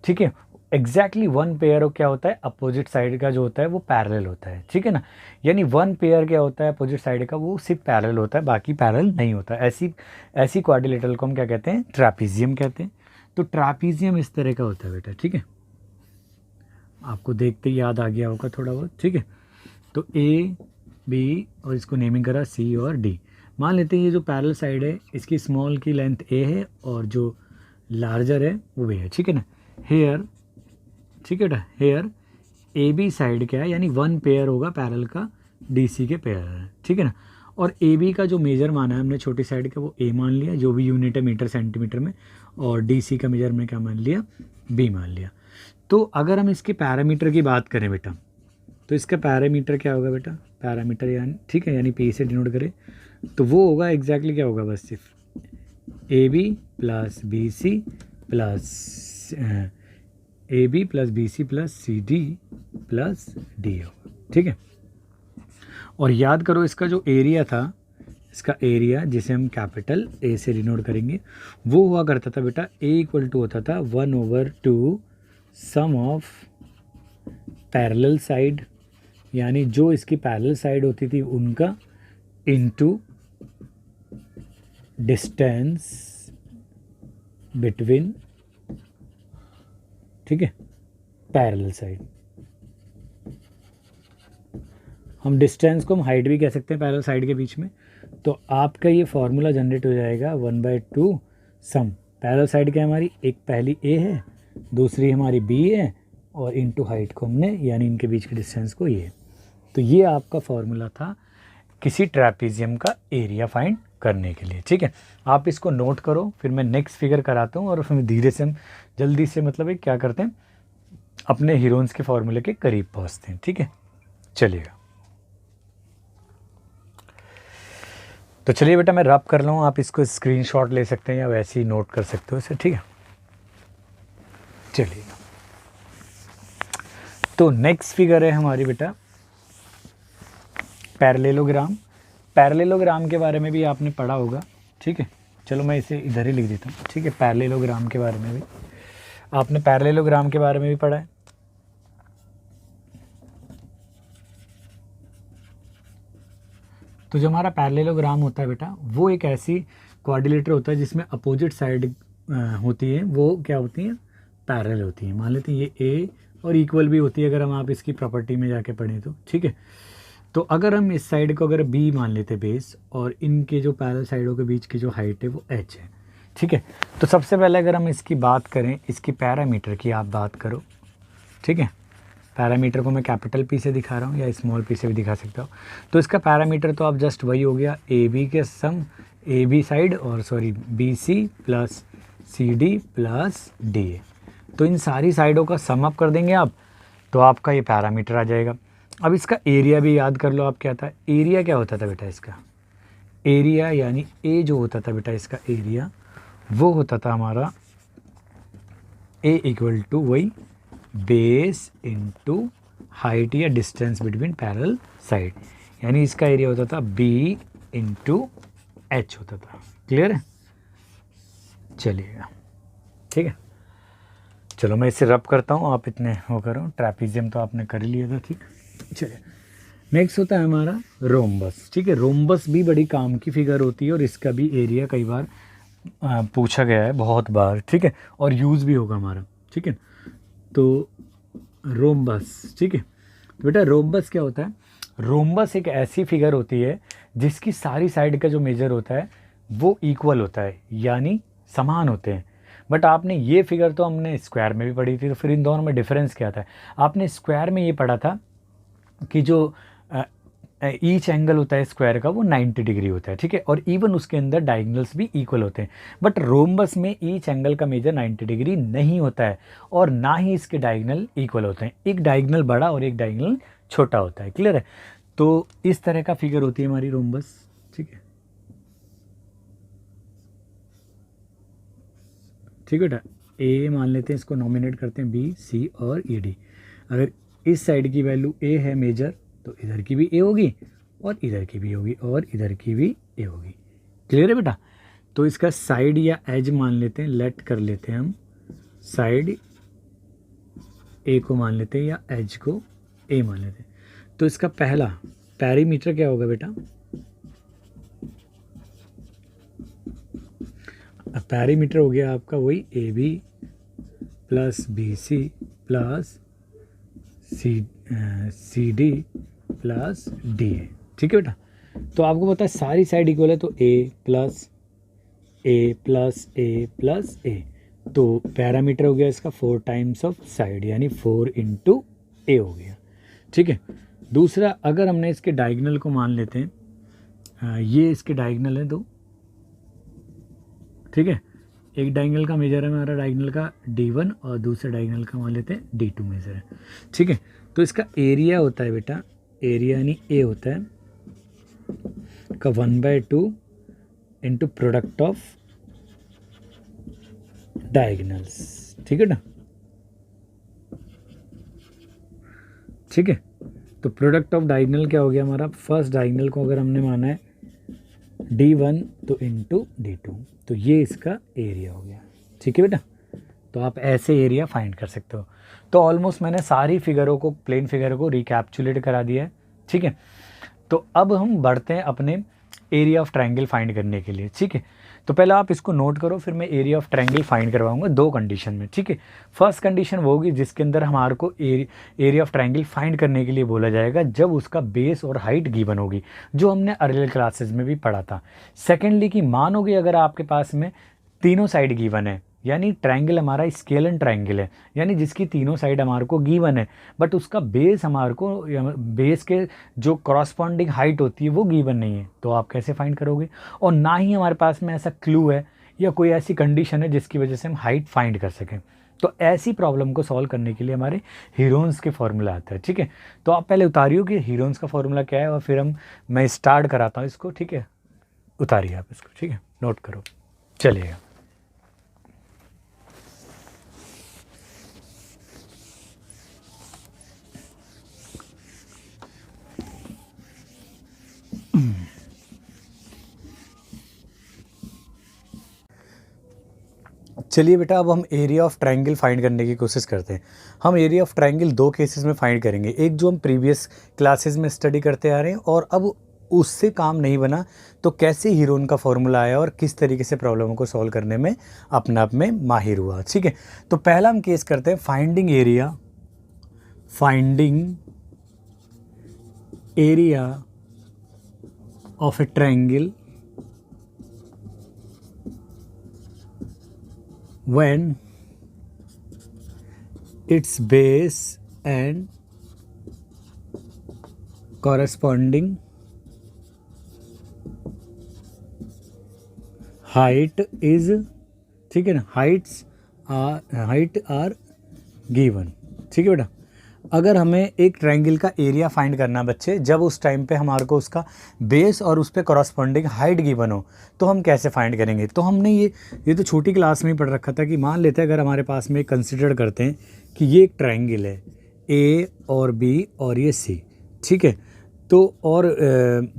ठीक है, एग्जैक्टली वन पेयर क्या होता है, अपोजिट साइड का जो होता है वो पैरेलल होता है, ठीक है ना। यानी वन पेयर क्या होता है अपोजिट साइड का, वो सिर्फ पैरेलल होता है, बाकी पैरेलल नहीं होता। ऐसी क्वाड्रिलेटरल को हम क्या कहते हैं, ट्रैपीजियम कहते हैं। तो ट्रैपीजियम इस तरह का होता है बेटा, ठीक है। आपको देखते ही याद आ गया होगा थोड़ा बहुत, ठीक है। तो ए बी और इसको नेमिंग करा सी और डी। मान लेते हैं ये जो पैरेलल साइड है इसकी स्मॉल की लेंथ ए है और जो लार्जर है वो वे है, ठीक है ना। हेयर, ठीक है बेटा, हेयर ए बी साइड क्या है, यानी वन पेयर होगा पैरेलल का, डी सी के पेयर है, ठीक है ना। और ए बी का जो मेजर माना है हमने छोटी साइड का, वो ए मान लिया, जो भी यूनिट है मीटर सेंटीमीटर में, और डी सी का मेजर में क्या मान लिया, बी मान लिया। तो अगर हम इसके पैरामीटर की बात करें बेटा, तो इसका पैरामीटर क्या होगा बेटा, पैरामीटर यानी, ठीक है, यानी पी से डिनोट करें तो वो होगा एग्जैक्टली क्या होगा, बस सिर्फ A B plus B C plus A B plus B C plus C D plus D होगा, ठीक है। और याद करो इसका जो एरिया था, इसका एरिया जिसे हम कैपिटल ए से डिनोट करेंगे, वो हुआ करता था बेटा, ए इक्वल टू होता था 1/2 सम ऑफ पैरेलल साइड, यानी जो इसकी पैरेलल साइड होती थी उनका, इनटू डिस्टेंस बिटवीन, ठीक है, पैरेलल साइड। हम डिस्टेंस को हम हाइट भी कह सकते हैं पैरेलल साइड के बीच में। तो आपका ये फार्मूला जनरेट हो जाएगा 1/2 सम, पैरेलल साइड क्या हमारी, एक पहली ए है, दूसरी हमारी बी है, और इनटू हाइट को हमने, यानी इनके बीच के डिस्टेंस को ये। तो ये आपका फार्मूला था किसी ट्रैपीजियम का एरिया फाइंड करने के लिए, ठीक है। आप इसको नोट करो, फिर मैं नेक्स्ट फिगर कराता हूँ, और फिर धीरे से हम जल्दी से मतलब एक क्या करते हैं, अपने हीरोन्स के फार्मूले के करीब पहुँचते हैं, ठीक है। चलिएगा, तो चलिए बेटा मैं रब कर लूँ, आप इसको स्क्रीनशॉट ले सकते हैं या वैसे ही नोट कर सकते हो इसे, ठीक है। चलिए, तो नेक्स्ट फिगर है हमारी बेटा पैरेललोग्राम। पैरेललोग्राम के बारे में भी आपने पढ़ा होगा, ठीक है। चलो मैं इसे इधर ही लिख देता हूँ, ठीक है। पैरेललोग्राम के बारे में भी आपने पैरेललोग्राम के बारे में भी पढ़ा है। तो जो हमारा पैरेललोग्राम होता है बेटा, वो एक ऐसी क्वाड्रिलेटर होता है जिसमें अपोजिट साइड होती है, वो क्या होती हैं, पैरेलल होती हैं। मान लेते हैं ये ए और इक्वल भी होती है अगर हम आप इसकी प्रॉपर्टी में जाके पढ़ें तो, ठीक है। तो अगर हम इस साइड को अगर बी मान लेते बेस, और इनके जो पैरेलल साइडों के बीच की जो हाइट है वो एच है, ठीक है। तो सबसे पहले अगर हम इसकी बात करें, इसकी पैरामीटर की आप बात करो, ठीक है। पैरामीटर को मैं कैपिटल पी से दिखा रहा हूँ या स्मॉल पी से भी दिखा सकता हूँ। तो इसका पैरामीटर तो आप जस्ट वही हो गया, ए बी के सम, ए बी साइड और sorry B C plus C D plus D A. तो इन सारी साइडों का सम अप कर देंगे आप, तो आपका ये पैरामीटर आ जाएगा। अब इसका एरिया भी याद कर लो आप, क्या था, एरिया क्या होता था बेटा इसका, एरिया यानी ए जो होता था बेटा इसका एरिया, वो होता था हमारा ए इक्वल टू वही बेस इनटू हाइट या डिस्टेंस बिटवीन पैरेलल साइड, यानी इसका एरिया होता था बी इंटू एच होता था। क्लियर है, चलिएगा, ठीक है। चलो मैं इसे रब करता हूँ, आप इतने वो करो। ट्रैपीजियम तो आपने कर ही लिया था, ठीक। चलिए नेक्स्ट होता है हमारा रोम्बस, ठीक है। रोम्बस भी बड़ी काम की फिगर होती है और इसका भी एरिया कई बार पूछा गया है, बहुत बार, ठीक है, और यूज़ भी होगा हमारा, ठीक है। तो रोम्बस, ठीक है। तो बेटा रोम्बस क्या होता है, रोम्बस एक ऐसी फिगर होती है जिसकी सारी साइड का जो मेजर होता है वो इक्वल होता है, यानी समान होते हैं। बट आपने ये फिगर तो हमने स्क्वायर में भी पढ़ी थी, तो फिर इन दोनों में डिफरेंस क्या था। आपने स्क्वायर में ये पढ़ा था कि जो ईच एंगल होता है स्क्वायर का वो 90 डिग्री होता है, ठीक है, और इवन उसके अंदर डायगोनल्स भी इक्वल होते हैं। बट रोम्बस में ईच एंगल का मेजर 90 डिग्री नहीं होता है और ना ही इसके डायगोनल इक्वल होते हैं, एक डायगोनल बड़ा और एक डायगोनल छोटा होता है। क्लियर है, तो इस तरह का फिगर होती है हमारी रोम्बस, ठीक है, ठीक है बेटा। ए मान लेते हैं, इसको नॉमिनेट करते हैं बी सी और ई डी। अगर इस साइड की वैल्यू ए है मेजर, तो इधर की भी ए होगी और इधर की भी होगी और इधर की भी ए होगी। क्लियर है बेटा। तो इसका साइड या एज मान लेते हैं, लेट कर लेते हैं हम, साइड ए को मान लेते हैं या एज को ए मान लेते हैं। तो इसका पहला पैरीमीटर क्या होगा बेटा, पैरीमीटर हो गया आपका वही A B plus B C plus C D plus D A, ठीक है बेटा। तो आपको पता है सारी साइड इक्वल है, तो ए प्लस ए प्लस ए प्लस ए, तो पैरामीटर हो गया इसका 4 टाइम्स ऑफ साइड, यानी 4 इंटू ए हो गया, ठीक है। दूसरा, अगर हमने इसके डायगोनल को मान लेते हैं, ये इसके डायगोनल है दो, ठीक है। एक डायगोनल का मेजर है हमारा डायगोनल का D1 और दूसरे डायगोनल का मान लेते हैं D2 मेजर है, ठीक है। तो इसका एरिया होता है बेटा, एरिया यानी ए होता है का 1/2 इंटू प्रोडक्ट ऑफ डायगोनल्स, ठीक है ना, ठीक है। तो प्रोडक्ट ऑफ डायगोनल क्या हो गया हमारा, फर्स्ट डायगोनल को अगर हमने माना है D1 तो इंटू D2, तो ये इसका एरिया हो गया, ठीक है बेटा। तो आप ऐसे एरिया फाइंड कर सकते हो। तो ऑलमोस्ट मैंने सारी फिगरों को, प्लेन फिगर को रिकैप्चुलेट करा दिया है, ठीक है। तो अब हम बढ़ते हैं अपने एरिया ऑफ ट्रायंगल फाइंड करने के लिए, ठीक है। तो पहले आप इसको नोट करो, फिर मैं एरिया ऑफ ट्रायंगल फाइंड करवाऊंगा दो कंडीशन में, ठीक है। फर्स्ट कंडीशन वो होगी जिसके अंदर हमारे को एरिया ऑफ ट्रायंगल फाइंड करने के लिए बोला जाएगा जब उसका बेस और हाइट गिवन होगी, जो हमने अर्लियर क्लासेस में भी पढ़ा था। सेकेंडली कि मानोगे अगर आपके पास में तीनों साइड गिवन है, यानी ट्रायंगल हमारा स्केलन ट्रायंगल है, यानी जिसकी तीनों साइड हमारे को गिवन है, बट उसका बेस हमारे को, बेस के जो करॉस्पॉन्डिंग हाइट होती है वो गिवन नहीं है, तो आप कैसे फाइंड करोगे। और ना ही हमारे पास में ऐसा क्लू है या कोई ऐसी कंडीशन है जिसकी वजह से हम हाइट फाइंड कर सकें। तो ऐसी प्रॉब्लम को सॉल्व करने के लिए हमारे हीरोन्स के फॉर्मूला आता है, ठीक है। तो आप पहले उतारियो कि हीरोन्स का फॉर्मूला क्या है और फिर मैं स्टार्ट कराता हूँ इसको, ठीक है। उतारिए आप इसको, ठीक है, नोट करो, चलिएगा। चलिए बेटा, अब हम एरिया ऑफ ट्रायंगल फाइंड करने की कोशिश करते हैं। हम एरिया ऑफ ट्रायंगल दो केसेस में फाइंड करेंगे, एक जो हम प्रीवियस क्लासेस में स्टडी करते आ रहे हैं और अब उससे काम नहीं बना तो कैसे हीरोन का फॉर्मूला आया और किस तरीके से प्रॉब्लमों को सॉल्व करने में अपने आप में माहिर हुआ। ठीक है, तो पहला हम केस करते हैं finding area of a triangle when its base and corresponding height is, ठीक है ना, हाइट आर गिवन। ठीक है बेटा, अगर हमें एक ट्रायंगल का एरिया फाइंड करना बच्चे, जब उस टाइम पे हमारे को उसका बेस और उस पे कॉरस्पॉन्डिंग हाइट गिवन हो, तो हम कैसे फाइंड करेंगे। तो हमने ये तो छोटी क्लास में ही पढ़ रखा था कि मान लेते हैं अगर हमारे पास में कंसिडर करते हैं कि ये एक ट्रायंगल है ए और बी और ये सी। ठीक है, तो और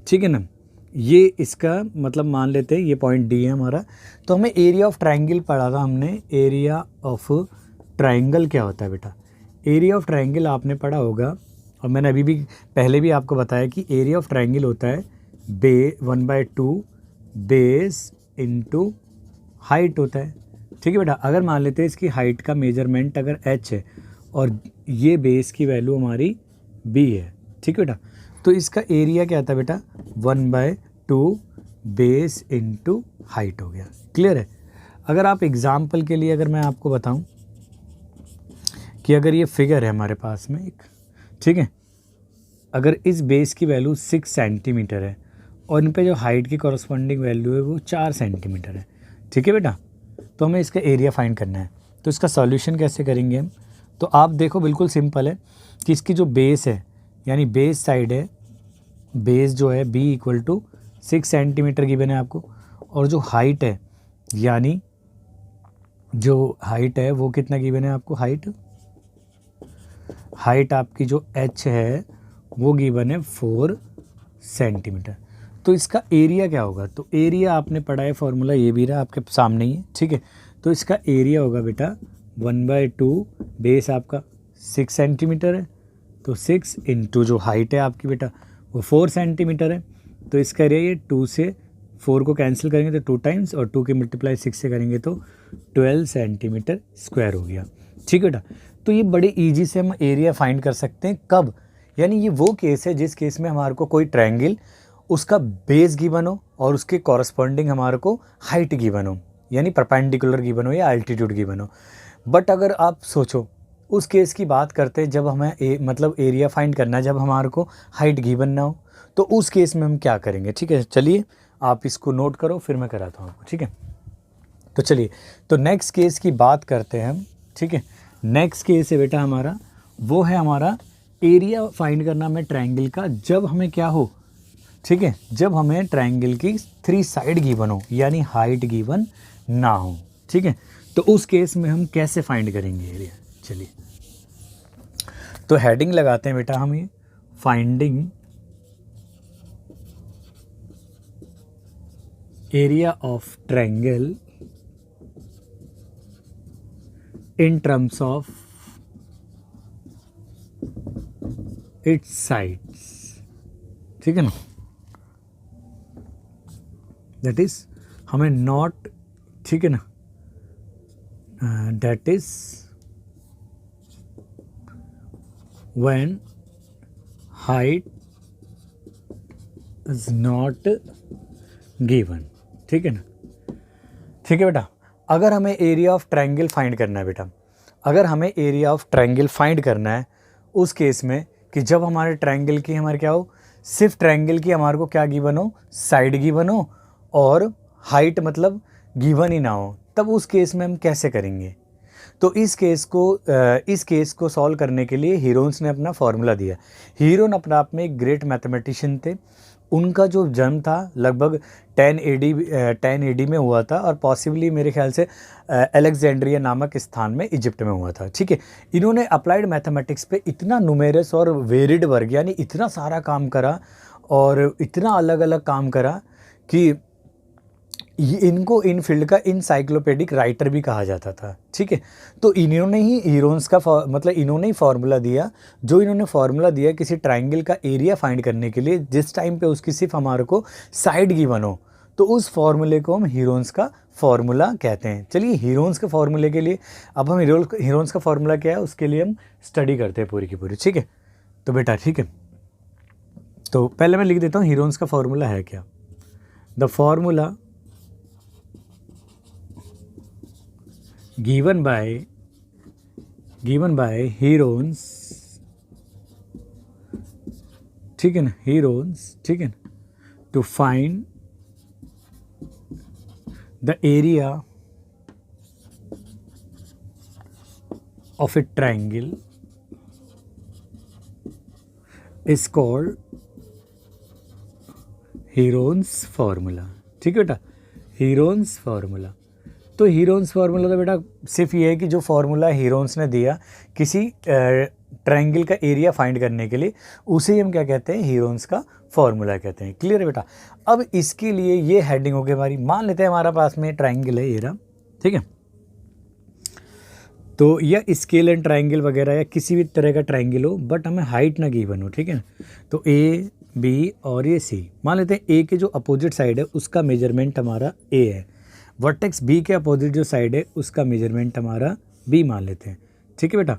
ठीक है ना, ये इसका मतलब मान लेते हैं ये पॉइंट डी है हमारा। तो हमें एरिया ऑफ ट्रायंगल पढ़ा था हमने, एरिया ऑफ ट्रायंगल क्या होता है बेटा। एरिया ऑफ ट्रायंगल आपने पढ़ा होगा और मैंने अभी भी पहले भी आपको बताया कि एरिया ऑफ ट्रायंगल होता है 1/2 बेस इनटू हाइट होता है। ठीक है बेटा, अगर मान लेते हैं इसकी हाइट का मेजरमेंट अगर h है और ये बेस की वैल्यू हमारी b है। ठीक है बेटा, तो इसका एरिया क्या आता है बेटा, 1/2 बेस इनटू हाइट हो गया। क्लियर है। अगर आप एग्जाम्पल के लिए अगर मैं आपको बताऊं कि अगर ये फिगर है हमारे पास में एक, ठीक है, अगर इस बेस की वैल्यू 6 सेंटीमीटर है और इन पे जो हाइट की कॉरस्पॉन्डिंग वैल्यू है वो 4 सेंटीमीटर है। ठीक है बेटा, तो हमें इसका एरिया फाइंड करना है। तो इसका सॉल्यूशन कैसे करेंगे हम, तो आप देखो बिल्कुल सिंपल है कि इसकी जो बेस है यानी बेस साइड है, बेस जो है b = 6 सेंटीमीटर गिवन है आपको, और जो हाइट है यानी जो हाइट है वो कितना गिवन है आपको, हाइट आपकी जो h है वो गिवन है 4 सेंटीमीटर। तो इसका एरिया क्या होगा, तो एरिया आपने पढ़ा है, फॉर्मूला ये भी रहा आपके सामने ही है। ठीक है, तो इसका एरिया होगा बेटा 1/2 बेस आपका 6 सेंटीमीटर है, तो 6 इंटू जो हाइट है आपकी बेटा वो 4 सेंटीमीटर है। तो इसका एरिया ये 2 से 4 को कैंसिल करेंगे तो 2 टाइम्स और 2 की मल्टीप्लाई 6 से करेंगे तो 12 सेंटीमीटर स्क्वायर हो गया। ठीक है बेटा, तो ये बड़े इजी से हम एरिया फाइंड कर सकते हैं। कब, यानी ये वो केस है जिस केस में हमारे को कोई ट्रायंगल उसका बेस गिवन हो और उसके कॉरस्पॉन्डिंग हमारे को हाइट गिवन हो, यानी परपेंडिकुलर गिवन हो या अल्टीट्यूड गिवन हो। बट अगर आप सोचो उस केस की बात करते हैं जब हमें मतलब एरिया फाइंड करना है, जब हमारे को हाइट गिवन ना हो, तो उस केस में हम क्या करेंगे। ठीक है, चलिए आप इसको नोट करो फिर मैं कराता हूँ आपको। ठीक है, तो चलिए तो नेक्स्ट केस की बात करते हैं हम। ठीक है, नेक्स्ट केस है बेटा हमारा, वो है हमारा एरिया फाइंड करना हमें ट्रायंगल का, जब हमें क्या हो, ठीक है, जब हमें ट्रायंगल की 3 साइड गिवन हो यानी हाइट गिवन ना हो। ठीक है, तो उस केस में हम कैसे फाइंड करेंगे एरिया। चलिए तो हेडिंग लगाते हैं बेटा हम, ये finding area of triangle in terms of its sides। ठीक है ना, दैट इज हमें नॉट, ठीक है ना, that is when height is not given. ठीक है ना, ठीक है बेटा, अगर हमें एरिया ऑफ ट्रायंगल फाइंड करना है बेटा, अगर हमें एरिया ऑफ ट्रायंगल फाइंड करना है उस केस में कि जब हमारे ट्रायंगल की हमारे क्या हो, सिर्फ ट्रायंगल की हमारे को क्या गिवन हो, साइड गिवन हो और हाइट मतलब गिवन ही ना हो, तब उस केस में हम कैसे करेंगे। तो इस केस को सॉल्व करने के लिए हीरोन्स ने अपना फॉर्मूला दिया। हीरोन अपने आप में एक ग्रेट मैथमेटिशियन थे। उनका जो जन्म था लगभग 10 AD में हुआ था और पॉसिबली मेरे ख्याल से अलेक्जेंड्रिया नामक स्थान में इजिप्ट में हुआ था। ठीक है, इन्होंने अप्लाइड मैथमेटिक्स पे इतना नुमेरस और वेरिड वर्क यानी इतना सारा काम करा और इतना अलग अलग काम करा कि ये इनको इन फील्ड का इंसाइक्लोपीडिक राइटर भी कहा जाता था, ठीक है। तो इन्होंने ही हीरोन्स का मतलब इन्होंने ही फार्मूला दिया, जो इन्होंने फार्मूला दिया किसी ट्राइंगल का एरिया फाइंड करने के लिए जिस टाइम पे उसकी सिर्फ हमारे को साइड गिवन हो, तो उस फार्मूले को हम हीरोन्स का फार्मूला कहते हैं। चलिए हीरोन्स के फार्मूले के लिए अब हम हीरोन्स का फार्मूला क्या है उसके लिए हम स्टडी करते हैं पूरी की पूरी, ठीक है। तो बेटा ठीक है, तो पहले मैं लिख देता हूँ हीरोन्स का फार्मूला है क्या। The formula given by heroes, ठीक है ना, heroes, ठीक है ना, to find the area of a triangle is called heron's formula, ठीक है बेटा, heron's formula। तो हीरोन्स फार्मूला तो बेटा सिर्फ ये है कि जो फार्मूला हीरोन्स ने दिया किसी ट्रायंगल का एरिया फाइंड करने के लिए, उसे हम क्या कहते हैं, हीरोन्स का फार्मूला कहते हैं। क्लियर है बेटा। अब इसके लिए ये हेडिंग हो गई हमारी। मान लेते हैं हमारा पास में ट्रायंगल है ये रहा, ठीक है। तो या स्केल एंड ट्रायंगल वगैरह या किसी भी तरह का ट्रायंगल हो, बट हमें हाइट ना गिवन हो, ठीक है। तो ए बी और ये सी, मान लेते हैं ए के जो अपोजिट साइड है उसका मेजरमेंट हमारा ए है, वर्टेक्स बी के अपोजिट जो साइड है उसका मेजरमेंट हमारा बी मान लेते हैं, ठीक है बेटा।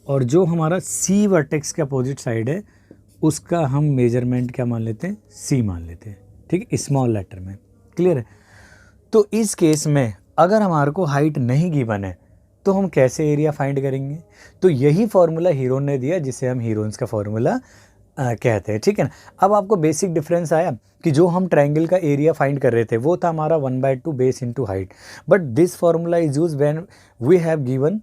और जो हमारा सी वर्टेक्स के अपोजिट साइड है उसका हम मेजरमेंट क्या मान लेते हैं, सी मान लेते हैं, ठीक है, स्मॉल लेटर में। क्लियर है। तो इस केस में अगर हमारे को हाइट नहीं गिवन है तो हम कैसे एरिया फाइंड करेंगे। तो यही फार्मूला हीरोन ने दिया जिसे हम हीरोन्स का फार्मूला कहते हैं, ठीक है ना। अब आपको बेसिक डिफरेंस आया कि जो हम ट्रायंगल का एरिया फाइंड कर रहे थे वो था हमारा 1/2 base into height, but this formula is use when we have given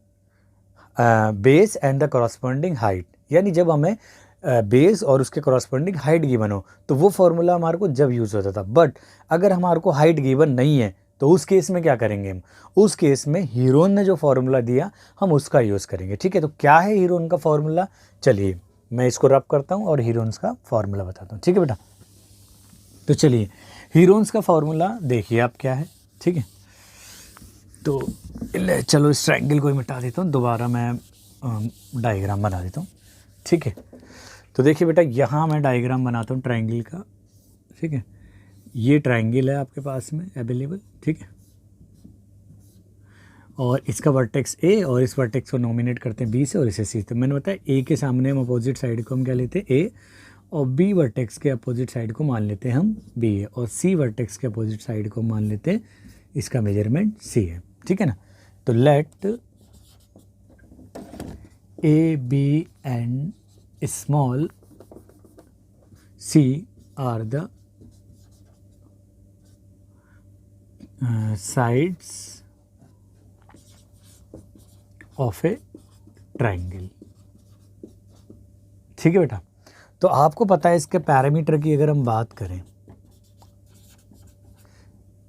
base and the corresponding height, यानी जब हमें बेस और उसके कॉरस्पॉन्डिंग हाइट गिवन हो तो वो फार्मूला हमारे को जब यूज़ होता था। बट अगर हमारे को हाइट गिवन नहीं है तो उस केस में क्या करेंगे हम, उस केस में हीरोन ने जो फार्मूला दिया हम उसका यूज़ करेंगे, ठीक है। तो क्या है हीरोन का फार्मूला, चलिए मैं इसको रब करता हूँ और हीरोन्स का फार्मूला बताता हूँ, ठीक है बेटा। तो चलिए हीरोन्स का फार्मूला देखिए आप क्या है, ठीक है। तो चलो इस ट्रायंगल को ही मिटा देता हूँ, दोबारा मैं डायग्राम बना देता हूँ, ठीक है। तो देखिए बेटा यहाँ मैं डायग्राम बनाता हूँ ट्रायंगल का, ठीक है। ये ट्रायंगल है आपके पास में अवेलेबल, ठीक है। और इसका वर्टेक्स ए और इस वर्टेक्स को नॉमिनेट करते हैं बी से और इसे सी। तो मैंने बताया ए के सामने हम अपोजिट साइड को हम क्या लेते हैं ए, और बी वर्टेक्स के अपोजिट साइड को मान लेते हैं हम बी है, और सी वर्टेक्स के अपोजिट साइड को मान लेते हैं इसका मेजरमेंट सी है, ठीक है ना। तो let A B and small C are the sides of a triangle, ठीक है बेटा। तो आपको पता है इसके पैरामीटर की अगर हम बात करें,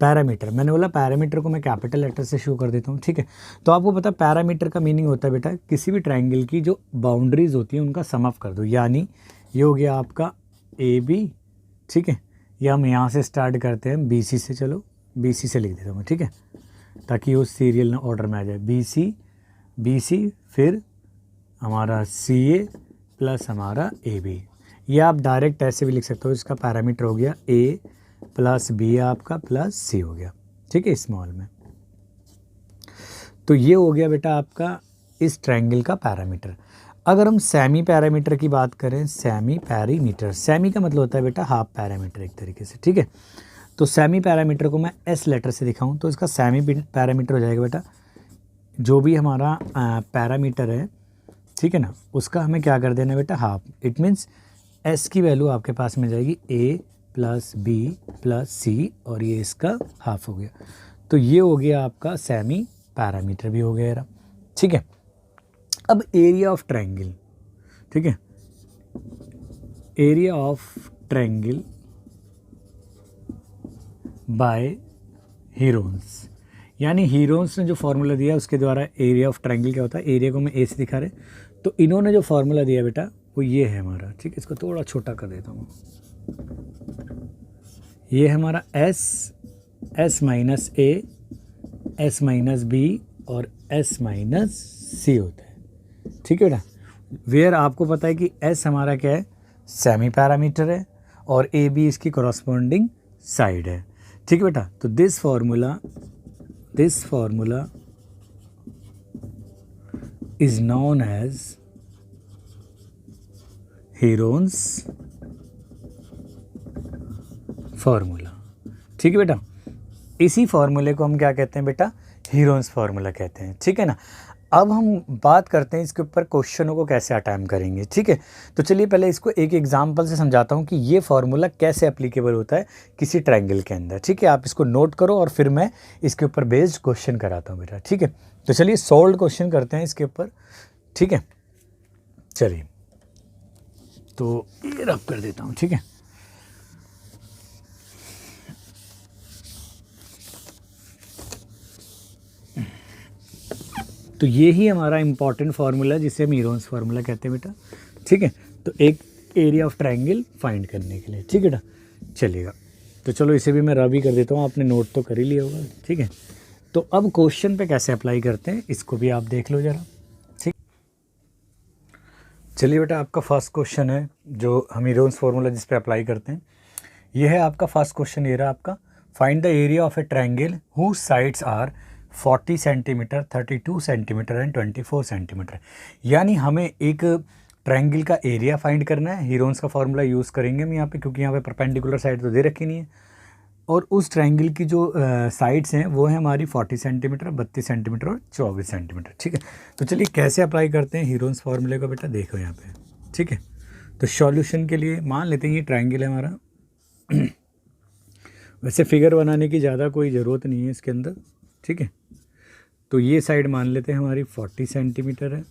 पैरामीटर मैंने बोला पैरामीटर को मैं कैपिटल लेटर से शो कर देता हूँ, ठीक है। तो आपको पता है पैरामीटर का मीनिंग होता है बेटा किसी भी ट्रायंगल की जो बाउंड्रीज होती हैं उनका सम अप कर दो, यानी ये हो गया आपका ए बी, ठीक है। या हम यहाँ से स्टार्ट करते हैं बी सी से, चलो बी सी से लिख देता हूँ, ठीक है, ताकि वो सीरियल ऑर्डर में आ जाए। बी सी फिर हमारा सी ए प्लस हमारा ए बी, या आप डायरेक्ट ऐसे भी लिख सकते हो, इसका पैरामीटर हो गया ए प्लस बी आपका प्लस सी हो गया, ठीक है, स्मॉल में। तो ये हो गया बेटा आपका इस ट्रायंगल का पैरामीटर। अगर हम सेमी पैरामीटर की बात करें, सेमी पैरीमीटर, सेमी का मतलब होता है बेटा हाफ पैरामीटर एक तरीके से, ठीक है। तो सेमी पैरामीटर को मैं एस लेटर से दिखाऊं तो इसका सेमी पैरामीटर हो जाएगा बेटा जो भी हमारा पैरामीटर है, ठीक है ना, उसका हमें क्या कर देना है बेटा हाफ। इट मीन्स एस की वैल्यू आपके पास में जाएगी ए प्लस बी प्लस सी और ये इसका हाफ हो गया। तो ये हो गया आपका सेमी पैरामीटर भी हो गया, ठीक है। अब एरिया ऑफ ट्रायंगल, ठीक है, area of triangle by Heron's, यानी हीरोन्स ने जो फार्मूला दिया उसके द्वारा एरिया ऑफ ट्रायंगल क्या होता है। एरिया को मैं ए से दिखा रहे, तो इन्होंने जो फार्मूला दिया बेटा वो ये है हमारा, ठीक है। इसको थोड़ा छोटा कर देता हूँ, ये है हमारा एस एस माइनस ए, एस माइनस बी और एस माइनस सी होता है, ठीक है बेटा। वेयर आपको पता है कि एस हमारा क्या है, सेमी पैरामीटर है, और ए बी इसकी कॉरस्पॉन्डिंग साइड है, ठीक है बेटा। तो this formula is known as Heron's formula, ठीक है बेटा। इसी फार्मूले को हम क्या कहते हैं बेटा, हीरोन्स फार्मूला कहते हैं, ठीक है ना। अब हम बात करते हैं इसके ऊपर क्वेश्चनों को कैसे अटेम्प्ट करेंगे, ठीक है। तो चलिए पहले इसको एक एग्जांपल से समझाता हूँ कि ये फार्मूला कैसे एप्लीकेबल होता है किसी ट्रायंगल के अंदर, ठीक है। आप इसको नोट करो और फिर मैं इसके ऊपर बेस्ड क्वेश्चन कराता हूँ बेटा, ठीक है। तो चलिए सॉल्व क्वेश्चन करते हैं इसके ऊपर, ठीक है। चलिए तो ये रब कर देता हूँ, ठीक है। तो ये ही हमारा इंपॉर्टेंट फार्मूला है जिसे हम हीरोन्स फार्मूला कहते हैं बेटा, ठीक है। तो एक एरिया ऑफ ट्रायंगल फाइंड करने के लिए, ठीक है बेटा, चलिएगा। तो चलो इसे भी मैं रब ही कर देता हूँ, आपने नोट तो कर ही लिया होगा, ठीक है। तो अब क्वेश्चन पे कैसे अप्लाई करते हैं इसको भी आप देख लो ज़रा, ठीक। चलिए बेटा, आपका फर्स्ट क्वेश्चन है जो हम हीरोन्स फार्मूला जिस पे अप्लाई करते हैं, ये है आपका फर्स्ट क्वेश्चन। ये रहा आपका, find the area of a triangle whose sides are 40 centimetre, 32 centimetre and 24 centimetre. यानी हमें एक ट्रायंगल का एरिया फाइंड करना है। हीरोन्स का फार्मूला यूज़ करेंगे हम यहाँ पे, क्योंकि यहाँ पे परपेंडिकुलर साइड तो दे रखी नहीं है। और उस ट्रायंगल की जो साइड्स हैं वो है हमारी 40 सेंटीमीटर, 32 सेंटीमीटर और 24 सेंटीमीटर, ठीक है। तो चलिए कैसे अप्लाई करते हैं हीरोन्स फार्मूले को बेटा, देखो यहाँ पे, ठीक है। तो सॉल्यूशन के लिए मान लेते हैं ये ट्रायंगल है हमारा। वैसे फिगर बनाने की ज़्यादा कोई ज़रूरत नहीं है इसके अंदर, ठीक है। तो ये साइड मान लेते हैं हमारी 40 सेंटीमीटर है,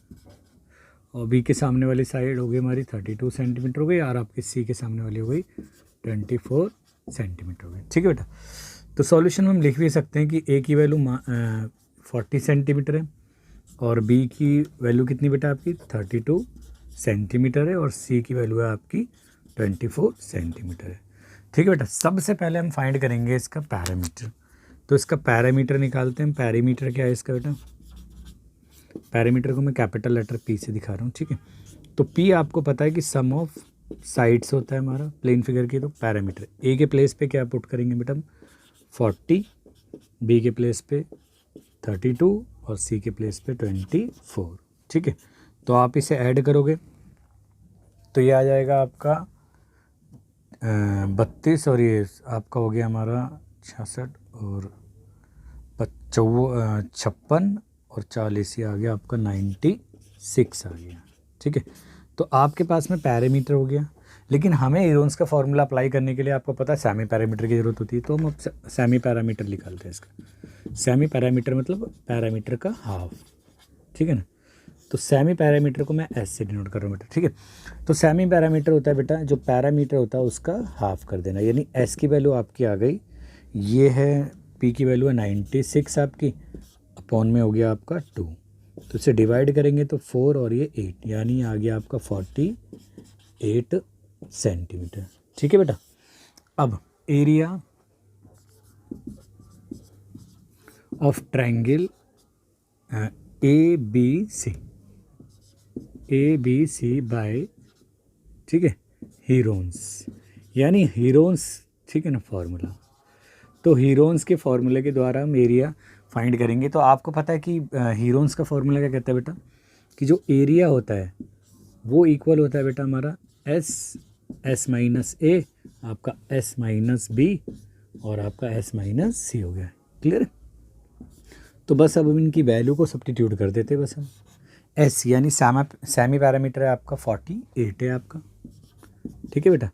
और बी के सामने वाली साइड हो गई हमारी 32 सेंटीमीटर हो गई, और आपकी सी के सामने वाली हो गई 24 सेंटीमीटर हो गई, ठीक है बेटा। तो सॉल्यूशन में हम लिख भी सकते हैं कि ए की वैल्यू 40 सेंटीमीटर है, और बी की वैल्यू कितनी बेटा आपकी 32 सेंटीमीटर है, और सी की वैल्यू है आपकी 24 सेंटीमीटर है, ठीक है बेटा। सबसे पहले हम फाइंड करेंगे इसका पैरामीटर। तो इसका पैरामीटर निकालते हैं। पैरामीटर क्या है इसका बेटा, पैरामीटर को मैं कैपिटल लेटर पी से दिखा रहा हूँ, ठीक है। तो पी आपको पता है कि सम ऑफ साइड्स होता है हमारा प्लेन फिगर की। तो पैरामीटर ए के प्लेस पे क्या पुट करेंगे बेटा, 40, बी के प्लेस पे 32 और सी के प्लेस पे 24, ठीक है। तो आप इसे ऐड करोगे तो ये आ जाएगा आपका 32, और ये आपका हो गया हमारा 66, और 56 और 40 आ गया आपका 96 आ गया, ठीक है। तो आपके पास में पैरामीटर हो गया, लेकिन हमें हीरोन्स का फार्मूला अप्लाई करने के लिए आपको पता है सेमी पैरामीटर की ज़रूरत होती है। तो हम अब सेमी पैरामीटर निकालते हैं इसका। सेमी पैरामीटर मतलब पैरामीटर का हाफ, ठीक है ना। तो सेमी पैरामीटर को मैं एस से डिनोट कर रहा हूँ बेटा, ठीक है। तो सेमी पैरामीटर होता है बेटा, जो पैरामीटर होता है उसका हाफ कर देना, यानी एस की वैल्यू आपकी आ गई, ये है पी की वैल्यू है 96 आपकी, अपॉन में हो गया आपका 2, तो इसे डिवाइड करेंगे तो 4 और ये 8, यानी आ गया आपका 48 सेंटीमीटर, ठीक है बेटा। अब area of triangle A B C by, ठीक है, हीरोन्स, यानी हीरोन्स, ठीक है ना फार्मूला। तो हीरोन्स के फार्मूले के द्वारा हम एरिया फाइंड करेंगे। तो आपको पता है कि हीरोन्स का फार्मूला क्या कहता है बेटा, कि जो एरिया होता है वो इक्वल होता है बेटा हमारा एस माइनस ए, आपका एस माइनस बी, और आपका एस माइनस सी हो गया, क्लियर। तो बस अब हम इनकी वैल्यू को सब्स्टिट्यूट कर देते हैं बस हम। एस यानी सेमी पैरामीटर है आपका 48 है आपका, ठीक है बेटा।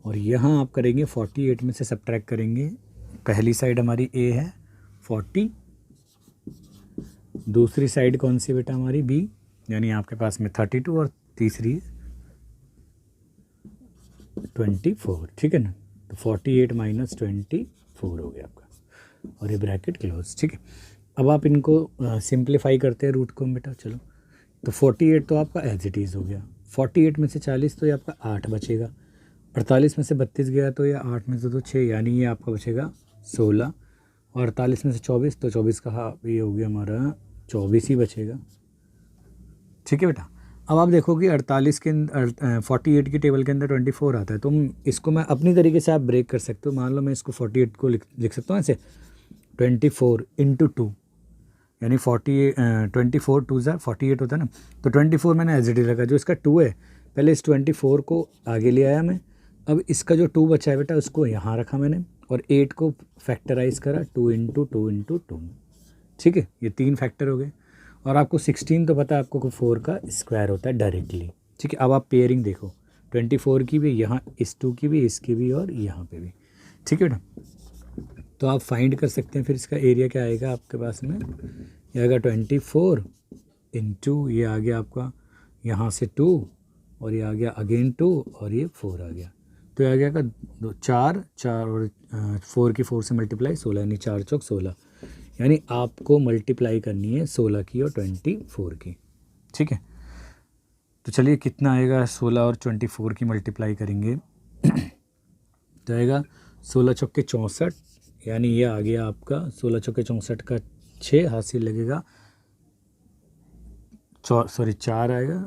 और यहाँ आप करेंगे 48 में से सब्ट्रैक्ट करेंगे, पहली साइड हमारी ए है 40, दूसरी साइड कौन सी बेटा हमारी बी, यानी आपके पास में 32, और तीसरी 24, ठीक है ना। तो 48 माइनस 24 हो गया आपका, और ये ब्रैकेट क्लोज, ठीक है। अब आप इनको सिंप्लीफाई करते हैं रूट को बेटा, चलो। तो 48 तो आपका एज इट इज़ हो गया, 48 में से 40 तो ये आपका 8 बचेगा, 48 में से 32 गया तो ये 8 में से तो 6, यानी ये आपका बचेगा 16, और 48 में से 24, तो 24 का ये हो गया हमारा 24 ही बचेगा। ठीक है बेटा। अब आप देखो कि 48 के 48 की टेबल के अंदर 24 आता है, तो इसको मैं अपनी तरीके से आप ब्रेक कर सकते हो। मान लो मैं इसको 48 को लिख सकता हूँ ऐसे 24 इंटू 2, यानी 24 2 ज़ा 48 होता है ना। तो 24 मैंने एज इट इज रखा, जो इसका 2 है पहले इस 24 को आगे ले आया मैं। अब इसका जो 2 बचा है बेटा उसको यहाँ रखा मैंने, और 8 को फैक्टराइज करा 2 इंटू 2 इंटू 2। ठीक है, ये 3 फैक्टर हो गए। और आपको 16 तो पता है आपको 4 का स्क्वायर होता है डायरेक्टली। ठीक है, अब आप पेयरिंग देखो 24 की भी, यहाँ इस 2 की भी, इसकी भी, और यहाँ पे भी। ठीक है बेटा, तो आप फाइंड कर सकते हैं फिर इसका एरिया क्या आएगा आपके पास में। ये आएगा 24 इंटू, ये आ गया आपका यहाँ से 2, और ये आ गया अगेन 2, और ये 4 आ गया। तो ये आ गया का 4 और 4 की 4 से मल्टीप्लाई 16, यानी 4 चौक 16। यानी आपको मल्टीप्लाई करनी है 16 की और 24 की। ठीक है, तो चलिए कितना आएगा 16 और 24 की मल्टीप्लाई करेंगे तो आएगा 16 चौके 64, यानी ये आ गया आपका 16 चौके 64 का 6 हासिल लगेगा, 4 आएगा,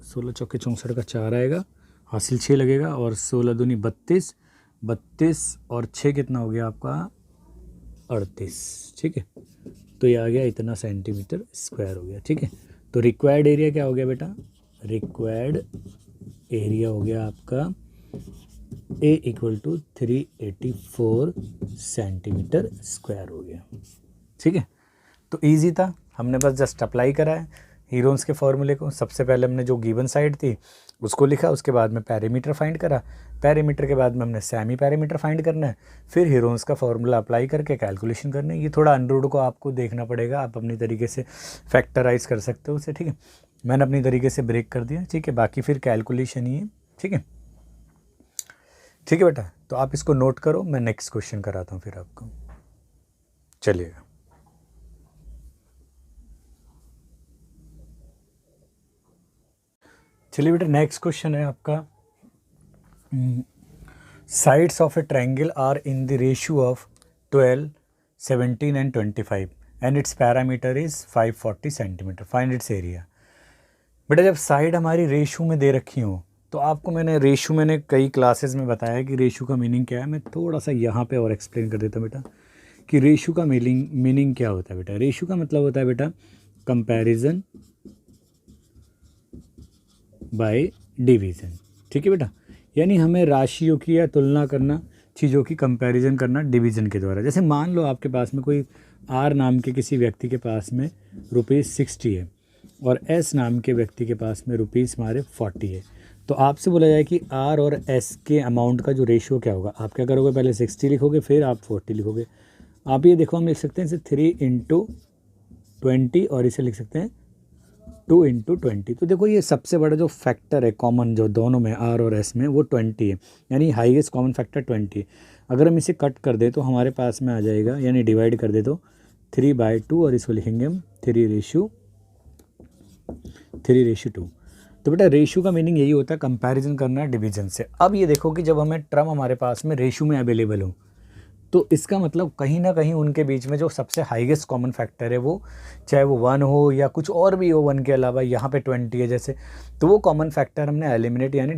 16 चौके 64 का 4 आएगा, हासिल 6 लगेगा, और 16 दूनी 32, 32 और 6 कितना हो गया आपका 38। ठीक है, तो ये आ गया इतना सेंटीमीटर स्क्वायर हो गया। ठीक है, तो रिक्वायर्ड एरिया क्या हो गया बेटा, रिक्वायर्ड एरिया हो गया आपका A equal to 384 centimetre square हो गया। ठीक है, तो इजी था, हमने बस जस्ट अप्लाई करा है हीरोन्स के फॉर्मूले को। सबसे पहले हमने जो गिवन साइड थी उसको लिखा, उसके बाद में पैरामीटर फाइंड करा, पैरामीटर के बाद में हमने सेमी पैरामीटर फाइंड करना है, फिर हीरोन्स का फॉर्मूला अप्लाई करके कैलकुलेशन करना है। ये थोड़ा अनरूड को आपको देखना पड़ेगा, आप अपनी तरीके से फैक्टराइज कर सकते हो उसे। ठीक है, मैंने अपनी तरीके से ब्रेक कर दिया। ठीक है, बाकी फिर कैलकुलेशन ही है। ठीक है, ठीक है बेटा, तो आप इसको नोट करो, मैं नेक्स्ट क्वेश्चन कराता हूँ फिर आपको। चलिएगा, चलिए बेटा नेक्स्ट क्वेश्चन है आपका, sides of a triangle are in the ratio of 12, 17 and 25 and its perimeter is 540 centimetre, find its area. बेटा जब साइड हमारी रेशियो में दे रखी हो, तो आपको मैंने कई क्लासेस में बताया कि रेशियो का मीनिंग क्या है। मैं थोड़ा सा यहाँ पे और एक्सप्लेन कर देता हूँ बेटा कि रेशियो का मीनिंग क्या होता है। बेटा रेशियो का मतलब होता है बेटा कंपैरिजन बाय डिवीज़न। ठीक है बेटा, यानी हमें राशियों की या तुलना करना, चीज़ों की कंपैरिजन करना डिवीज़न के द्वारा। जैसे मान लो आपके पास में कोई आर नाम के किसी व्यक्ति के पास में ₹60 है और एस नाम के व्यक्ति के पास में ₹40 है, तो आपसे बोला जाए कि आर और एस के अमाउंट का जो रेशियो क्या होगा। आप क्या करोगे, पहले 60 लिखोगे, फिर आप 40 लिखोगे। आप ये देखो, हम लिख सकते हैं इसे 3 इंटू 20, और इसे लिख सकते हैं 2 इंटू 20। तो देखो ये सबसे बड़ा जो फैक्टर है कॉमन जो दोनों में आर और एस में, वो 20 है, यानी हाईएस्ट कॉमन फैक्टर 20। अगर हम इसे कट कर दे तो हमारे पास में आ जाएगा, यानी डिवाइड कर दे तो 3/2, और इसको लिखेंगे हम 3:2। तो बेटा रेशियो का मीनिंग यही होता है, कंपैरिजन करना डिवीजन से। अब ये देखो कि जब हमें टर्म हमारे पास में रेशियो में अवेलेबल हो, तो इसका मतलब कहीं ना कहीं उनके बीच में जो सबसे हाईएस्ट कॉमन फैक्टर है, वो चाहे वो 1 हो या कुछ और भी हो, 1 के अलावा यहाँ पे 20 है जैसे, तो वो कॉमन फैक्टर हमने एलिमिनेट यानी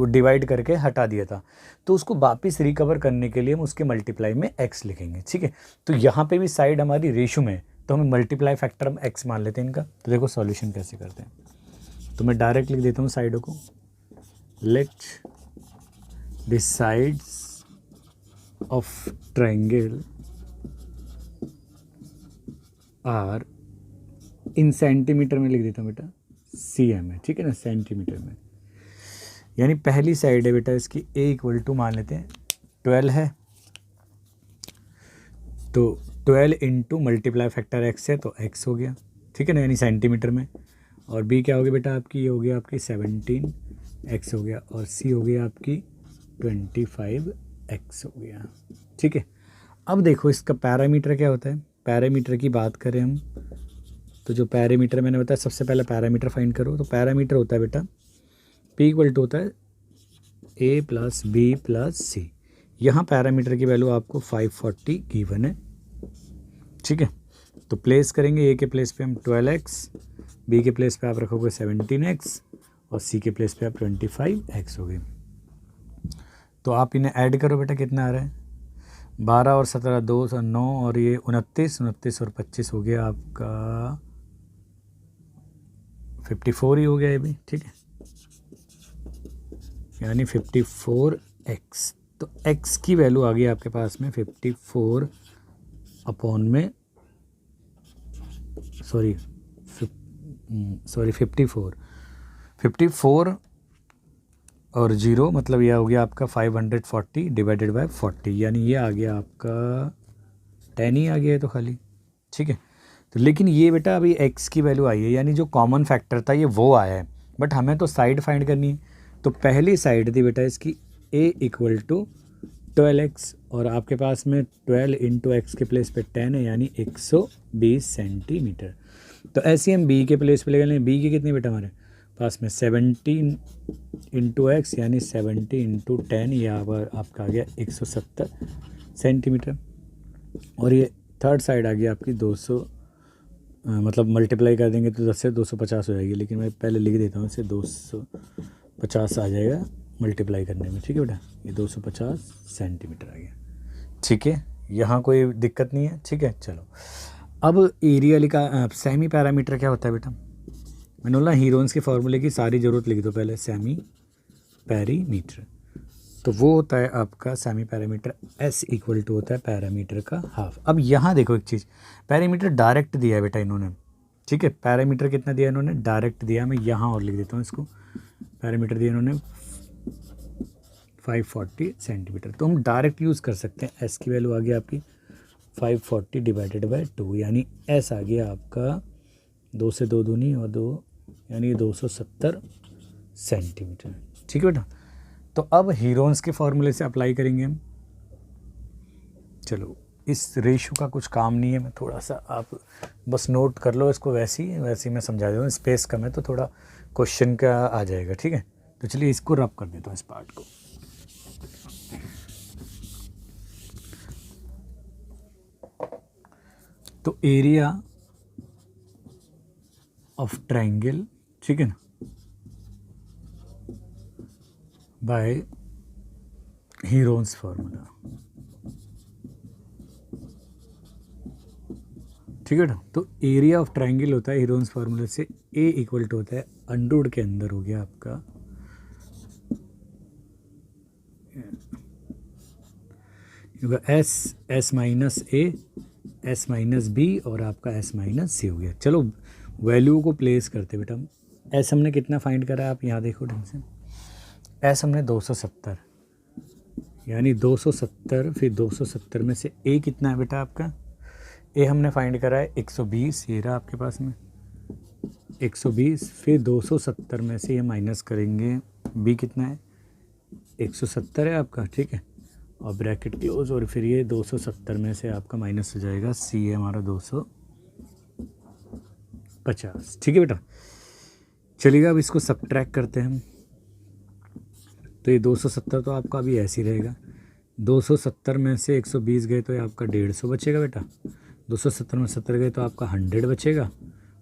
डिवाइड करके हटा दिया था। तो उसको वापस रिकवर करने के लिए हम उसके मल्टीप्लाई में x लिखेंगे। ठीक है, तो यहाँ पे भी साइड हमारी रेशियो में, तो हमें मल्टीप्लाई फैक्टर हम x मान लेते हैं इनका। तो देखो सॉल्यूशन कैसे करते हैं, तो मैं डायरेक्ट लिख देता हूँ साइडों को। Let the sides of triangle are, in centimetre में लिख देता हूँ बेटा, cm है। ठीक है ना, सेंटीमीटर में, यानी पहली साइड है बेटा इसकी a इक्वल टू मान लेते हैं 12 है, तो 12 इंटू मल्टीप्लाई फैक्टर x है तो x हो गया। ठीक है ना, यानी सेंटीमीटर में। और b क्या हो गया बेटा आपकी, ये हो गया आपकी 17x हो गया, और c हो गया आपकी 25x हो गया। ठीक है, अब देखो इसका पैरामीटर क्या होता है। पैरामीटर की बात करें हम, तो जो पैरामीटर मैंने बताया, सबसे पहले पैरामीटर फाइंड करो। तो पैरामीटर होता है बेटा P इक्वल टू होता है A + B + C, यहाँ पैरामीटर की वैल्यू आपको 540 गिवन है, ठीक है। तो प्लेस करेंगे, ए के प्लेस पे हम 12x, बी के प्लेस पे आप रखोगे 17x और सी के प्लेस पे आप 25x हो गए। तो आप इन्हें ऐड करो बेटा, कितना आ रहा है 12 और 17 2 और 9 और ये 29 और 25 हो गया आपका 54 ही हो गया ये भी, ठीक है, यानी 54x। तो x की वैल्यू आ गई आपके पास में 54 अपॉन में सॉरी 54 और 0 मतलब यह हो गया आपका 540 डिवाइडेड बाय 40, यानी ये आ गया आपका 10 ही आ गया है तो खाली, ठीक है। तो लेकिन ये बेटा अभी x की वैल्यू आई है, यानी जो कॉमन फैक्टर था ये वो आया है, बट हमें तो साइड फाइंड करनी है। तो पहली साइड थी बेटा इसकी a इक्वल टू 12x और आपके पास में 12 इंटू एक्स के प्लेस पे 10 है, यानी 120 सेंटीमीटर। तो ऐसे हम b के प्लेस पे ले लें, b की कितनी बेटा हमारे पास में 17 इंटू एक्स यानी 70 इंटू 10, यहाँ पर आपका आ गया 170 सेंटीमीटर। और ये थर्ड साइड आ गया आपकी 200, मतलब मल्टीप्लाई कर देंगे तो 10 से 250 हो जाएगी, लेकिन मैं पहले लिख देता हूँ इसे 250 आ जाएगा मल्टीप्लाई करने में, ठीक है बेटा। ये 250 सेंटीमीटर आ गया, ठीक है, यहाँ कोई दिक्कत नहीं है, ठीक है। चलो अब एरिया लिखा, सेमी पैरामीटर क्या होता है बेटा, मैंने बोला हीरोन्स के फार्मूले की सारी ज़रूरत लिख दो पहले, सेमी पैरीमीटर। तो वो होता है आपका semi perimeter S equal to होता है पैरामीटर का हाफ। अब यहाँ देखो एक चीज़, पैरामीटर डायरेक्ट दिया है बेटा इन्होंने, ठीक है, पैरामीटर कितना दिया इन्होंने डायरेक्ट दिया, मैं यहाँ और लिख देता हूँ इसको, पैरामीटर दिया इन्होंने 540 सेंटीमीटर। तो हम डायरेक्ट यूज़ कर सकते हैं, S की वैल्यू आ गई आपकी 540 डिवाइडेड बाय 2, यानी S आ गया आपका 2 से 2 दूनी और 2 यानी 270 सेंटीमीटर, ठीक है बेटा। तो अब हीरोन्स के फॉर्मूले से अप्लाई करेंगे हम। चलो इस रेशो का कुछ काम नहीं है, मैं थोड़ा सा आप बस नोट कर लो इसको, वैसे ही मैं समझा देता हूँ, स्पेस कम है तो थोड़ा क्वेश्चन का आ जाएगा, ठीक है। तो चलिए इसको रब कर देता हूँ इस पार्ट को। तो एरिया ऑफ ट्रायंगल, ठीक है ना, बाय हीरोन्स फार्मूला, ठीक है ना। तो एरिया ऑफ ट्रायंगल होता है हीरोन्स फार्मूले से A इक्वल टू होता है अंडरवुड के अंदर हो गया आपका S minus A, S minus B और आपका S माइनस C हो गया। चलो वैल्यू को प्लेस करते बेटा, S हमने कितना फाइंड करा है आप यहाँ देखो ढंग से, S हमने 270, यानी 270, फिर 270 में से A कितना है बेटा आपका, A हमने फाइंड करा है 120, ये रहा आपके पास में 120, फिर 270 में से ये माइनस करेंगे, B कितना है 170 है आपका, ठीक है, और ब्रैकेट क्लोज, और फिर ये 270 में से आपका माइनस हो जाएगा, C है हमारा 250, ठीक है बेटा। चलिएगा अब इसको सब्ट्रैक्ट करते हैं हम। तो ये 270 तो आपका अभी ऐसे ही रहेगा, 270 में से 120 गए तो ये आपका 150 बचेगा बेटा, 270 में 70 गए तो आपका 100 बचेगा,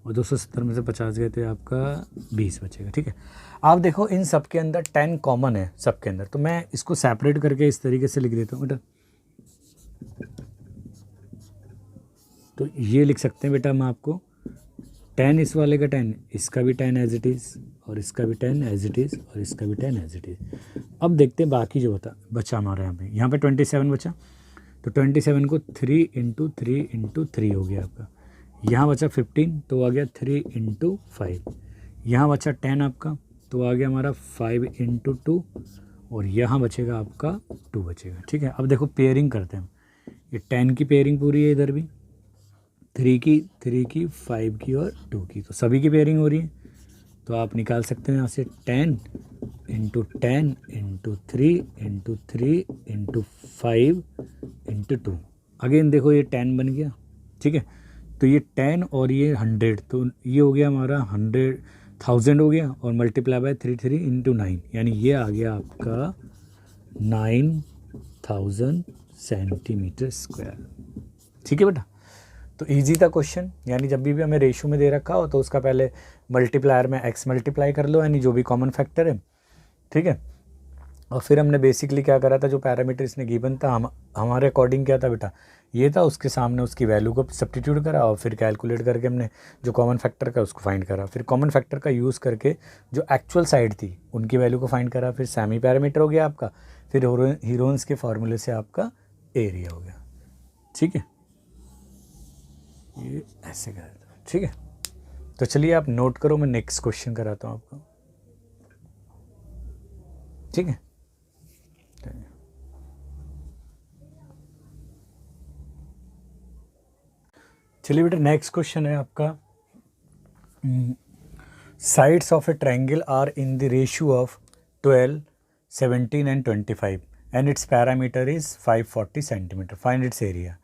और 270 में से 50 गए तो ये आपका 20 बचेगा, ठीक है। आप देखो इन सब के अंदर 10 कॉमन है सबके अंदर, तो मैं इसको सेपरेट करके इस तरीके से लिख देता हूँ बेटा। तो ये लिख सकते हैं बेटा हम आपको 10 इस वाले का 10, इसका भी 10 एज इट इज़, और इसका भी 10 एज इट इज़, और इसका भी 10 एज इट इज़। अब देखते हैं बाकी जो बचा हमारा यहाँ पे 27 बचा, तो 27 को 3 इंटू 3 हो गया आपका, यहाँ बचा 15 तो आ गया 3 इंटू 5, यहाँ बचा 10 आपका तो आ गया हमारा 5 इंटू 2, और यहाँ बचेगा आपका 2 बचेगा, ठीक है। अब देखो पेयरिंग करते हैं, ये 10 की पेयरिंग पूरी है इधर भी, 3 की 5 की और 2 की, तो सभी की पेयरिंग हो रही है। तो आप निकाल सकते हैं यहाँ से 10 into 10 into 3 into 3 into 5 into 2, again देखो ये 10 बन गया, ठीक है। तो ये 10 और ये 100, तो ये हो गया हमारा 100,000 हो गया, और मल्टीप्लाई बाय 3 इंटू 9, यानी ये आ गया आपका 1000 सेंटीमीटर स्क्वायर। ठीक है बेटा, तो इजी था क्वेश्चन। यानी जब भी हमें रेशो में दे रखा हो तो उसका पहले मल्टीप्लायर में x मल्टीप्लाई कर लो, यानी जो भी कॉमन फैक्टर है। ठीक है, और फिर हमने बेसिकली क्या करा था, जो पैरामीटर इसने गिवन था हमारे अकॉर्डिंग क्या था बेटा, ये था, उसके सामने उसकी वैल्यू को सब्स्टिट्यूट करा और फिर कैलकुलेट करके हमने जो कॉमन फैक्टर का उसको फाइंड करा, फिर कॉमन फैक्टर का यूज़ करके जो एक्चुअल साइड थी उनकी वैल्यू को फाइंड करा, फिर सेमी पैरामीटर हो गया आपका, फिर हीरोन्स के फार्मूले से आपका एरिया हो गया। ठीक है, ये ऐसे करा था। ठीक है, तो चलिए आप नोट करो, मैं नेक्स्ट क्वेश्चन कराता हूँ आपको। ठीक है, चलिए बेटा नेक्स्ट क्वेश्चन है आपका, sides of a triangle are in the ratio of 12, 17 and 25 and its perimeter is 540 centimetre, find its area.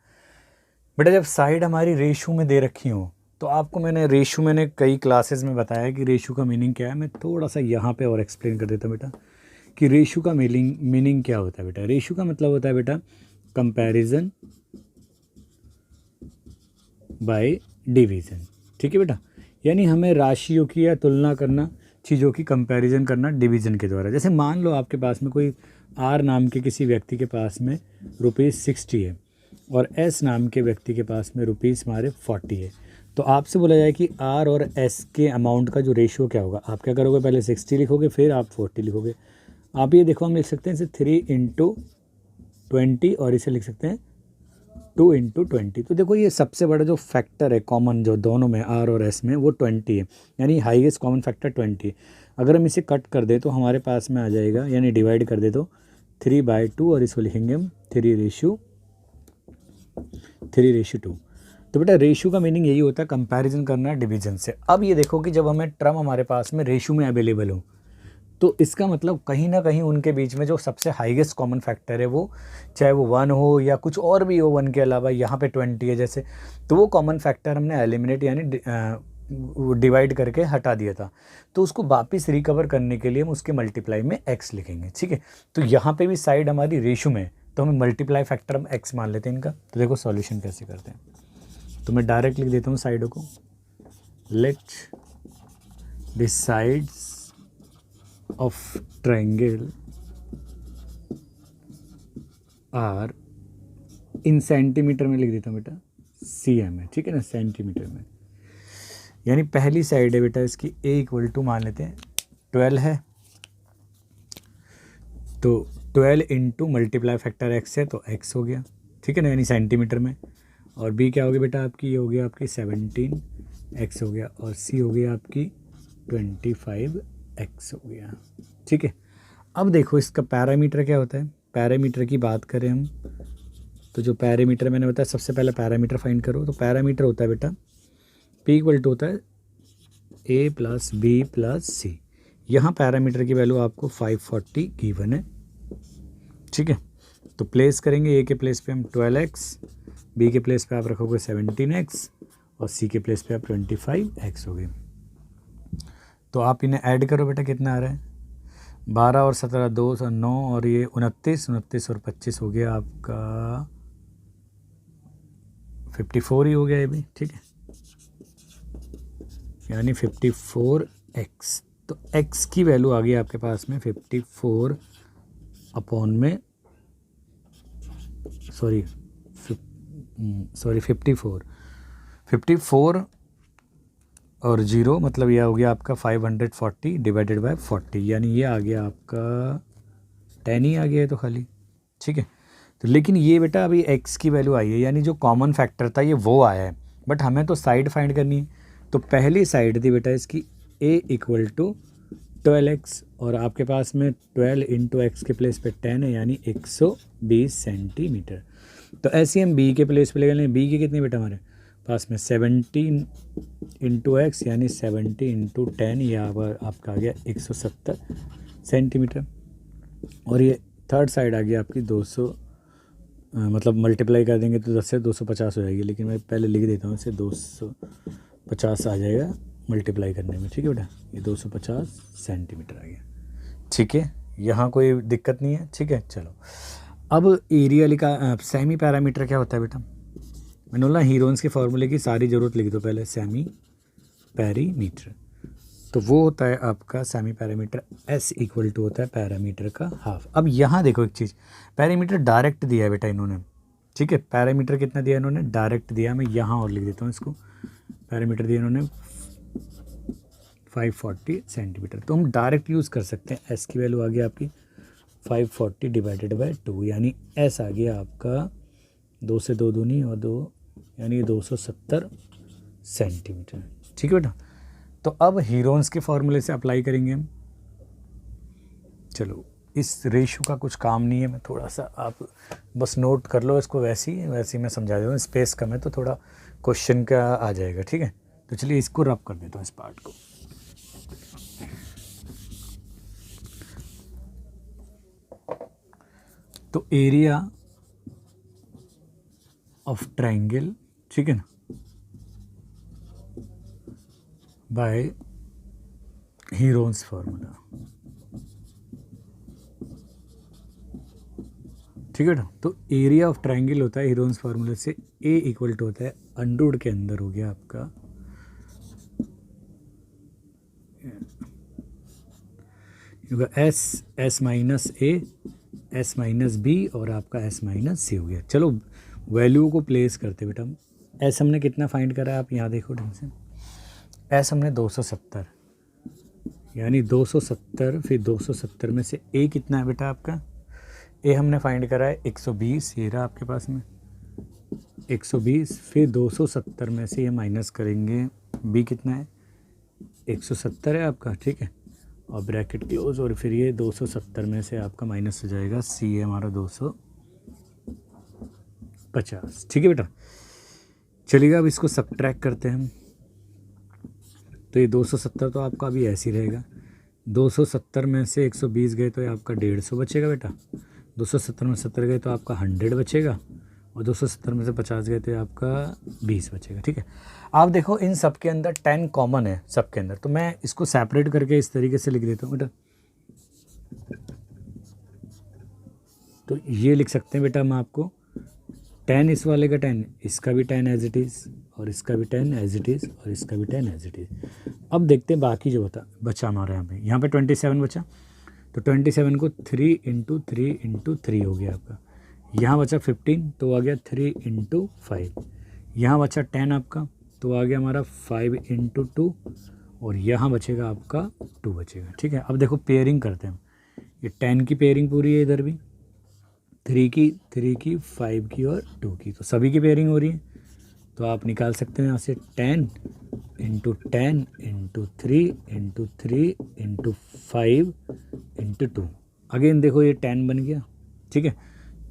बेटा जब साइड हमारी रेशो में दे रखी हो तो आपको मैंने कई क्लासेस में बताया कि रेशो का मीनिंग क्या है। मैं थोड़ा सा यहाँ पे और एक्सप्लेन कर देता हूँ बेटा कि रेशो का मीनिंग क्या होता है बेटा। रेशो का मतलब होता है बेटा कंपैरिजन बाय डिवीज़न। ठीक है बेटा, यानी हमें राशियों की या तुलना करना, चीज़ों की कंपैरिजन करना डिवीज़न के द्वारा। जैसे मान लो आपके पास में कोई आर नाम के किसी व्यक्ति के पास में ₹60 है और एस नाम के व्यक्ति के पास में ₹40 है, तो आपसे बोला जाए कि आर और एस के अमाउंट का जो रेशियो क्या होगा। आप क्या करोगे, पहले 60 लिखोगे, फिर आप 40 लिखोगे। आप ये देखो, हम लिख सकते हैं इसे 3 × 20 और इसे लिख सकते हैं 2 × 20। तो देखो ये सबसे बड़ा जो फैक्टर है कॉमन जो दोनों में आर और एस में, वो 20 है, यानी हाईएस्ट कॉमन फैक्टर 20 है। अगर हम इसे कट कर दे तो हमारे पास में आ जाएगा, यानी डिवाइड कर दे तो 3/2 और इसको लिखेंगे हम 3:2। तो बेटा रेशियो का मीनिंग यही होता है, कंपैरिजन करना डिवीजन से। अब ये देखो कि जब हमें टर्म हमारे पास में रेशियो में अवेलेबल हो तो इसका मतलब कहीं ना कहीं उनके बीच में जो सबसे हाईएस्ट कॉमन फैक्टर है वो, चाहे वो 1 हो या कुछ और भी हो 1 के अलावा, यहाँ पे 20 है जैसे, तो वो कॉमन फैक्टर हमने एलिमिनेट यानी डिवाइड करके हटा दिया था। तो उसको वापस रिकवर करने के लिए हम उसके मल्टीप्लाई में x लिखेंगे। ठीक है, तो यहाँ पे भी साइड हमारी रेशियो में, तो हमें मल्टीप्लाई फैक्टर हम x मान लेते हैं इनका। तो देखो सॉल्यूशन कैसे करते हैं, तो मैं डायरेक्ट लिख देता हूँ साइडों को। Let the sides of triangle are, in centimetre में लिख देता हूँ बेटा, cm है। ठीक है ना, सेंटीमीटर में, यानी पहली साइड है बेटा इसकी a = मान लेते हैं 12 है, तो 12 × मल्टीप्लाई फैक्टर x है तो x हो गया। ठीक है ना, यानी सेंटीमीटर में। और b क्या हो गया बेटा आपकी, ये हो गया आपकी 17x हो गया, और c हो गया आपकी 25x हो गया। ठीक है, अब देखो इसका पैरामीटर क्या होता है। पैरामीटर की बात करें हम तो जो पैरामीटर मैंने बताया, सबसे पहले पैरामीटर फाइंड करो। तो पैरामीटर होता है बेटा p = होता है a + b + c। यहाँ पैरामीटर की वैल्यू आपको 540 गिवन है। ठीक है, तो प्लेस करेंगे, a के प्लेस पे हम 12x, b के प्लेस पे आप रखोगे 17x और c के प्लेस पे आप 25x हो गए। तो आप इन्हें ऐड करो बेटा, कितना आ रहा है, 12 और 17 2 और 9 और ये 29 और 25 हो गया आपका 54 ही हो गया ये भी। ठीक है, यानी 54x। तो x की वैल्यू आ गई आपके पास में 54 अपॉन में 54 और 0, मतलब यह हो गया आपका 540 डिवाइडेड बाय 40, यानी ये आ गया आपका 10 ही आ गया है तो खाली। ठीक है, तो लेकिन ये बेटा अभी x की वैल्यू आई है, यानी जो कॉमन फैक्टर था ये वो आया है, बट हमें तो साइड फाइंड करनी है। तो पहली साइड थी बेटा इसकी a = 12x और आपके पास में 12 × x के प्लेस पे 10 है, यानी 120 सेंटीमीटर। तो ऐसे हम b के प्लेस पे ले लें, b की कितनी बेटा हमारे पास में 17 × x, यानी 70 × 10, यहाँ पर आपका आ गया 170 सेंटीमीटर। और ये थर्ड साइड आ गया आपकी 200, मतलब मल्टीप्लाई कर देंगे तो 10 से 250 हो जाएगी, लेकिन मैं पहले लिख देता हूँ इसे 250 आ जाएगा मल्टीप्लाई करने में। ठीक है बेटा, ये 250 सेंटीमीटर आ गया। ठीक है, यहाँ कोई दिक्कत नहीं है। ठीक है, चलो अब एरिया लिखा, सेमी पैरामीटर क्या होता है बेटा? मैंने बोला हीरोन्स के फॉर्मूले की सारी ज़रूरत लिख दो पहले, सेमी पैरीमीटर। तो वो होता है आपका semi perimeter, S equal to होता है पैरामीटर का हाफ। अब यहाँ देखो एक चीज़, पैरामीटर डायरेक्ट दिया है बेटा इन्होंने, ठीक है। पैरामीटर कितना दिया इन्होंने? डायरेक्ट दिया। मैं यहाँ और लिख देता हूँ इसको, पैरामीटर दिया इन्होंने 540 सेंटीमीटर। तो हम डायरेक्ट यूज़ कर सकते हैं। एस की वैल्यू आ गई आपकी 540 डिवाइडेड बाय 2, यानी एस आ गया आपका 2 से 2 दूनी और 2, यानी 270 सेंटीमीटर, ठीक है बेटा। तो अब हीरोन्स के फॉर्मूले से अप्लाई करेंगे हम। चलो, इस रेशो का कुछ काम नहीं है, मैं थोड़ा सा, आप बस नोट कर लो इसको, वैसे ही मैं समझा देता हूँ। स्पेस कम है तो थोड़ा क्वेश्चन का आ जाएगा, ठीक है। तो चलिए इसको रब कर देता हूँ, इस पार्ट को। तो एरिया ऑफ ट्रायंगल, ठीक है ना, बाय हीरोन्स फार्मूला, ठीक है ना। तो एरिया ऑफ ट्रायंगल होता है हीरोन्स फार्मूले से, ए इक्वल टू होता है अंडरवुड के अंदर हो गया आपका एस माइनस ए, एस माइनस बी और आपका एस माइनस सी हो गया। चलो वैल्यू को प्लेस करते बेटा। एस हमने कितना फाइंड करा है, आप यहाँ देखो ढंग से। एस हमने 270, यानी 270, फिर 270 में से ए कितना है बेटा आपका? ए हमने फाइंड करा है 120, ये रहा आपके पास में 120, फिर 270 में से ये माइनस करेंगे, बी कितना है? 170 है आपका, ठीक है। और ब्रैकेट क्लोज, और फिर ये 270 में से आपका माइनस हो जाएगा, सी है हमारा 250, ठीक है बेटा। चलिएगा अब इसको सब्ट्रैक्ट करते हैं हम। तो ये 270 तो आपका अभी ऐसे ही रहेगा, 270 में से 120 गए तो ये आपका 150 बचेगा बेटा, 270 में 70 गए तो आपका 100 बचेगा, और 270 में से 50 गए तो आपका 20 बचेगा, ठीक है। आप देखो इन सब के अंदर 10 कॉमन है सबके अंदर, तो मैं इसको सेपरेट करके इस तरीके से लिख देता हूँ बेटा। तो ये लिख सकते हैं बेटा हम आपको 10 इस वाले का 10, इसका भी 10 एज इट इज़, और इसका भी 10 एज इट इज़, और इसका भी 10 एज इट इज़। अब देखते हैं बाकी जो बचा हमारा यहाँ पे 27 बचा। तो 27 को 3 इंटू 3 इंटू 3 हो गया आपका। यहाँ बचा 15, तो आ गया 3 इंटू 5। यहाँ बचा 10 आपका, तो आ गया हमारा 5 इंटू 2, और यहाँ बचेगा आपका 2 बचेगा, ठीक है। अब देखो पेयरिंग करते हैं। ये 10 की पेयरिंग पूरी है, इधर भी 3 की 5 की और 2 की, तो सभी की पेयरिंग हो रही है। तो आप निकाल सकते हैं यहाँ से 10 into 10 into 3 into 3 into 5 into 2। Again देखो ये 10 बन गया, ठीक है।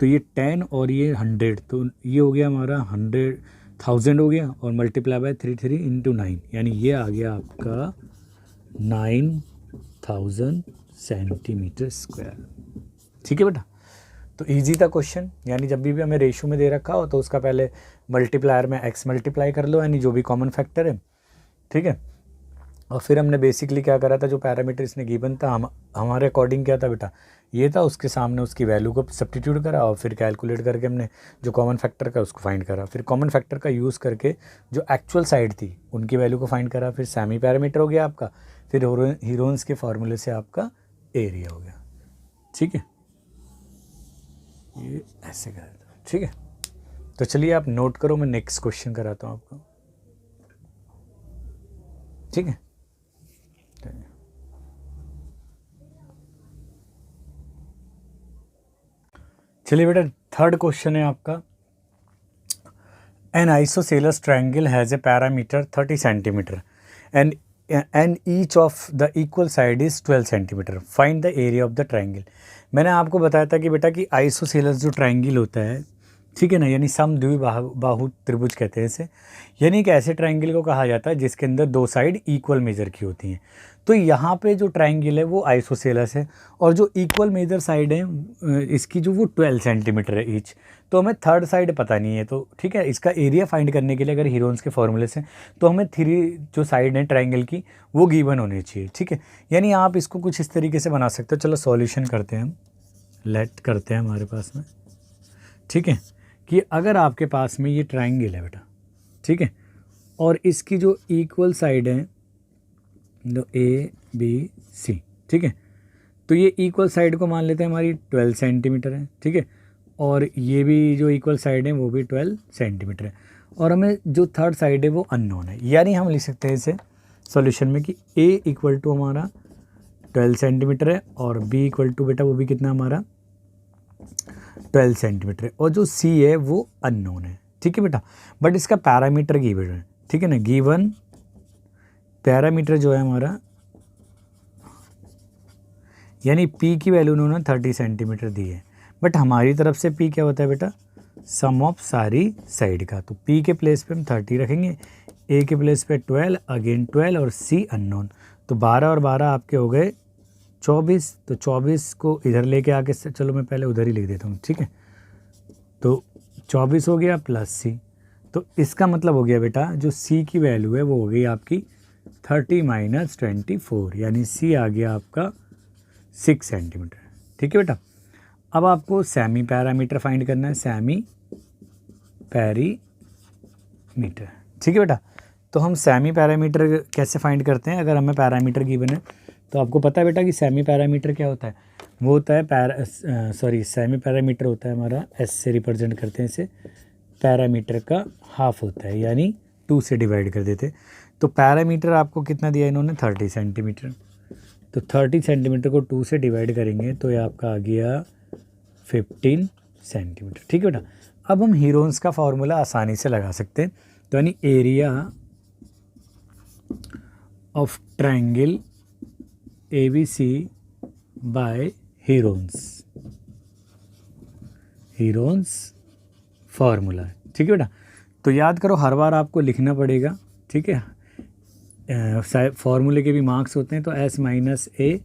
तो ये 10 और ये 100, तो ये हो गया हमारा 100,000 हो गया, और मल्टीप्लाई बाय 3 इंटू 9, यानी ये आ गया आपका 9000 सेंटीमीटर स्क्वायर, ठीक है बेटा। तो इजी था क्वेश्चन, यानी जब भी हमें रेशो में दे रखा हो तो उसका पहले मल्टीप्लायर में x मल्टीप्लाई कर लो, यानी जो भी कॉमन फैक्टर है, ठीक है। और फिर हमने बेसिकली क्या करा था, जो पैरामीटर इसने गिवन था हमारे अकॉर्डिंग क्या था बेटा, ये था, उसके सामने उसकी वैल्यू को सब्स्टिट्यूट करा, और फिर कैलकुलेट करके हमने जो कॉमन फैक्टर का उसको फाइंड करा, फिर कॉमन फैक्टर का यूज़ करके जो एक्चुअल साइड थी उनकी वैल्यू को फाइंड करा, फिर सेमी पैरामीटर हो गया आपका, फिर हीरोन्स के फार्मूले से आपका एरिया हो गया, ठीक है। ये ऐसे कर देता हूँ, ठीक है। तो चलिए आप नोट करो, मैं नेक्स्ट क्वेश्चन कराता हूँ आपको, ठीक है। चलिए बेटा, थर्ड क्वेश्चन है आपका। N isosceles triangle has a parameter 30 centimetre and each of the equal side is 12 centimetre, find the area of the triangle. मैंने आपको बताया था कि बेटा कि आइसोसेलस जो ट्रायंगल होता है, ठीक है ना, यानी समद्विबाहु त्रिभुज कहते हैं इसे, यानी कि ऐसे ट्रायंगल को कहा जाता है जिसके अंदर दो साइड इक्वल मेजर की होती हैं। तो यहाँ पे जो ट्रायंगल है वो आइसोसेलस है, और जो इक्वल मेजर साइड है इसकी जो वो 12 सेंटीमीटर है ईच। तो हमें थर्ड साइड पता नहीं है, तो ठीक है, इसका एरिया फाइंड करने के लिए अगर हीरोन्स के फॉर्मूले से, तो हमें 3 जो साइड है ट्रायंगल की वो गिवन होनी चाहिए, ठीक है। यानी आप इसको कुछ इस तरीके से बना सकते हो। चलो सॉल्यूशन करते हैं हम, लेट करते हैं हमारे पास में, ठीक है, कि अगर आपके पास में ये ट्राइंगल है बेटा, ठीक है, और इसकी जो इक्वल साइड है तो ए बी सी, ठीक है, तो ये इक्वल साइड को मान लेते हैं हमारी 12 सेंटीमीटर है, ठीक है, और ये भी जो इक्वल साइड है वो भी 12 सेंटीमीटर है, और हमें जो थर्ड साइड है वो अननोन है। यानी हम लिख सकते हैं इसे सॉल्यूशन में कि ए इक्वल टू हमारा 12 सेंटीमीटर है और बी इक्वल टू बेटा वो भी कितना हमारा 12 सेंटीमीटर है, और जो सी है वो अननोन है, ठीक है बेटा, बट इसका पैरामीटर गिवन है, ठीक है ना, गिवन पैरामीटर जो है हमारा, यानी पी की वैल्यू उन्होंने 30 सेंटीमीटर दी है, बट हमारी तरफ से पी क्या होता है बेटा, सम ऑफ सारी साइड का, तो पी के प्लेस पे हम 30 रखेंगे, ए के प्लेस पे 12, अगेन 12 और सी अननोन, तो 12 और 12 आपके हो गए 24, तो 24 को इधर लेके आके चलो मैं पहले उधर ही लिख देता हूँ, ठीक है, तो 24 हो गया प्लस सी, तो इसका मतलब हो गया बेटा जो सी की वैल्यू है वो हो गई आपकी 30 माइनस 24, यानी सी आ गया आपका 6 सेंटीमीटर, ठीक है बेटा। अब आपको सेमी पैरामीटर फाइंड करना है, सेमी पैरीमीटर, ठीक है बेटा। तो हम सेमी पैरामीटर कैसे फाइंड करते हैं, अगर हमें पैरामीटर गिवन है तो आपको पता है बेटा कि सेमी पैरामीटर क्या होता है, वो होता है सेमी पैरामीटर होता है हमारा, एस से रिप्रेजेंट करते हैं इसे, पैरामीटर का हाफ होता है, यानी 2 से डिवाइड कर देते। तो पैरामीटर आपको कितना दिया इन्होंने 30 सेंटीमीटर, तो 30 सेंटीमीटर को 2 से डिवाइड करेंगे तो ये आपका आ गया 15 सेंटीमीटर, ठीक है बेटा। अब हम हीरोन्स का फॉर्मूला आसानी से लगा सकते हैं, तो यानी area of triangle ABC by Heron's formula, ठीक है बेटा। तो याद करो हर बार आपको लिखना पड़ेगा, ठीक है, फार्मूले के भी मार्क्स होते हैं, तो S माइनस ए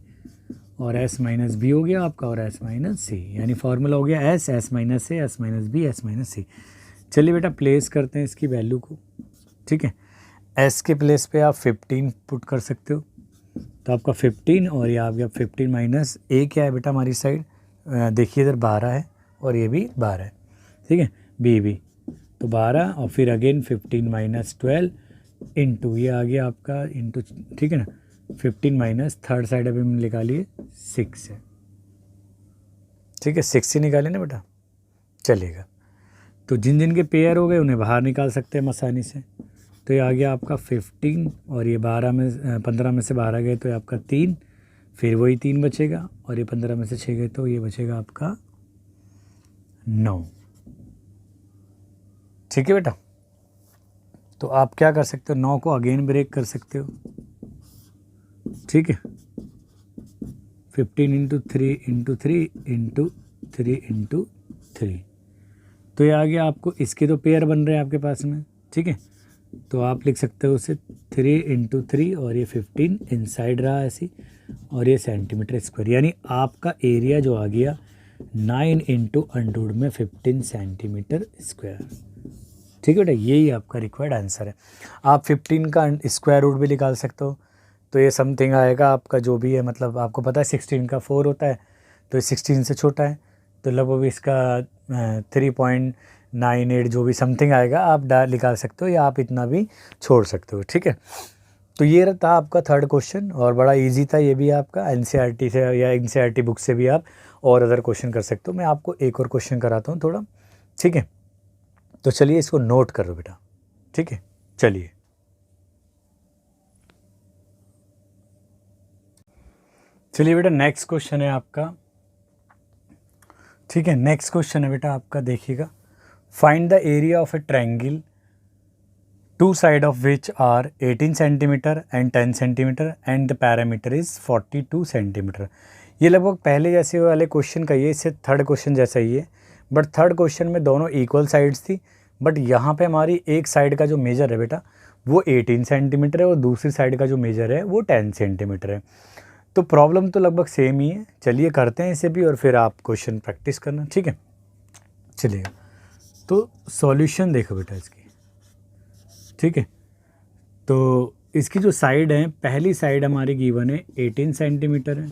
और S माइनस बी हो गया आपका, और S माइनस सी, यानी फार्मूला हो गया S minus A, S minus B, S minus C. चलिए बेटा प्लेस करते हैं इसकी वैल्यू को, ठीक है, S के प्लेस पे आप 15 पुट कर सकते हो, तो आपका 15 और ये आ गया 15 माइनस ए क्या है बेटा हमारी साइड, देखिए इधर 12 है और ये भी 12 है, ठीक है, बी भी, तो 12 और फिर अगेन 15 माइनस 12 इंटू ये आ गया आपका इंटू, ठीक है ना, 15 माइनस थर्ड साइड अभी हमने निकालिए 6 है, ठीक है, 6 ही निकाले ना बेटा, चलेगा। तो जिन जिन के पेयर हो गए उन्हें बाहर निकाल सकते हैं आसानी से, तो ये आ गया आपका 15 और ये 15 में से 12 गए तो ये आपका 3, फिर वही 3 बचेगा, और ये 15 में से 6 गए तो ये बचेगा आपका 9, ठीक है बेटा। तो आप क्या कर सकते हो, 9 को अगेन ब्रेक कर सकते हो, ठीक है, 15 इंटू 3 इंटू 3 इंटू 3 इंटू 3, तो ये आ गया आपको, इसके तो पेयर बन रहे हैं आपके पास में, ठीक है, तो आप लिख सकते हो उसे 3 इंटू 3 और ये 15 इनसाइड रहा ऐसी, और ये सेंटीमीटर स्क्वायर, यानी आपका एरिया जो आ गया 9 इंटू अंडरवुड में 15 सेंटीमीटर स्क्वायर, ठीक है बेटा, यही आपका रिक्वायर्ड आंसर है। आप 15 का स्क्वायर रूट भी निकाल सकते हो, तो ये समथिंग आएगा आपका जो भी है, मतलब आपको पता है 16 का 4 होता है, तो ये 16 से छोटा है, तो लगभग इसका 3.98 जो भी समथिंग आएगा आप निकाल सकते हो, या आप इतना भी छोड़ सकते हो, ठीक है। तो ये था आपका थर्ड क्वेश्चन, और बड़ा इजी था ये भी आपका, NCERT से या NCERT बुक से भी आप और अदर क्वेश्चन कर सकते हो। मैं आपको एक और क्वेश्चन कराता हूँ थोड़ा, ठीक है, तो चलिए इसको नोट करो बेटा, ठीक है, चलिए बेटा नेक्स्ट क्वेश्चन है आपका, ठीक है, नेक्स्ट क्वेश्चन है बेटा आपका, देखिएगा, find the area of a triangle two side of which are 18 centimetre and 10 centimetre and the perimeter is 42 centimetre. ये लगभग पहले जैसे वाले क्वेश्चन का, ये इससे थर्ड क्वेश्चन जैसा ही है, बट थर्ड क्वेश्चन में दोनों इक्वल साइड्स थी, बट यहाँ पे हमारी एक साइड का जो मेजर है बेटा वो 18 सेंटीमीटर है और दूसरी साइड का जो मेजर है वो 10 सेंटीमीटर है। तो प्रॉब्लम तो लगभग सेम ही है, चलिए करते हैं इसे भी और फिर आप क्वेश्चन प्रैक्टिस करना, ठीक है, चलिए। तो सॉल्यूशन देखो बेटा इसकी, ठीक है, तो इसकी जो साइड है, पहली साइड हमारी गिवन है 18 सेंटीमीटर है,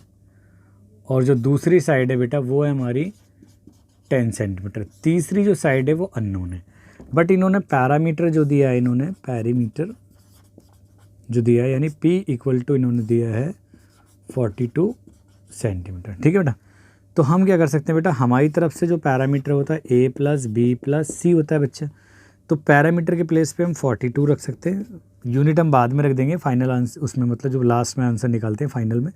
और जो दूसरी साइड है बेटा वो है हमारी 10 सेंटीमीटर। तीसरी जो साइड है वो अननोन है, बट इन्होंने पैरामीटर जो दिया है, इन्होंने पैरीमीटर जो दिया है यानी P इक्वल टू इन्होंने दिया है 42 सेंटीमीटर। ठीक है बेटा, तो हम क्या कर सकते हैं बेटा, हमारी तरफ से जो पैरामीटर होता है A plus B plus C होता है बच्चा, तो पैरामीटर के प्लेस पे हम 42 रख सकते हैं। यूनिट हम बाद में रख देंगे फाइनल आंसर उसमें, मतलब जो लास्ट में आंसर निकालते हैं फाइनल में।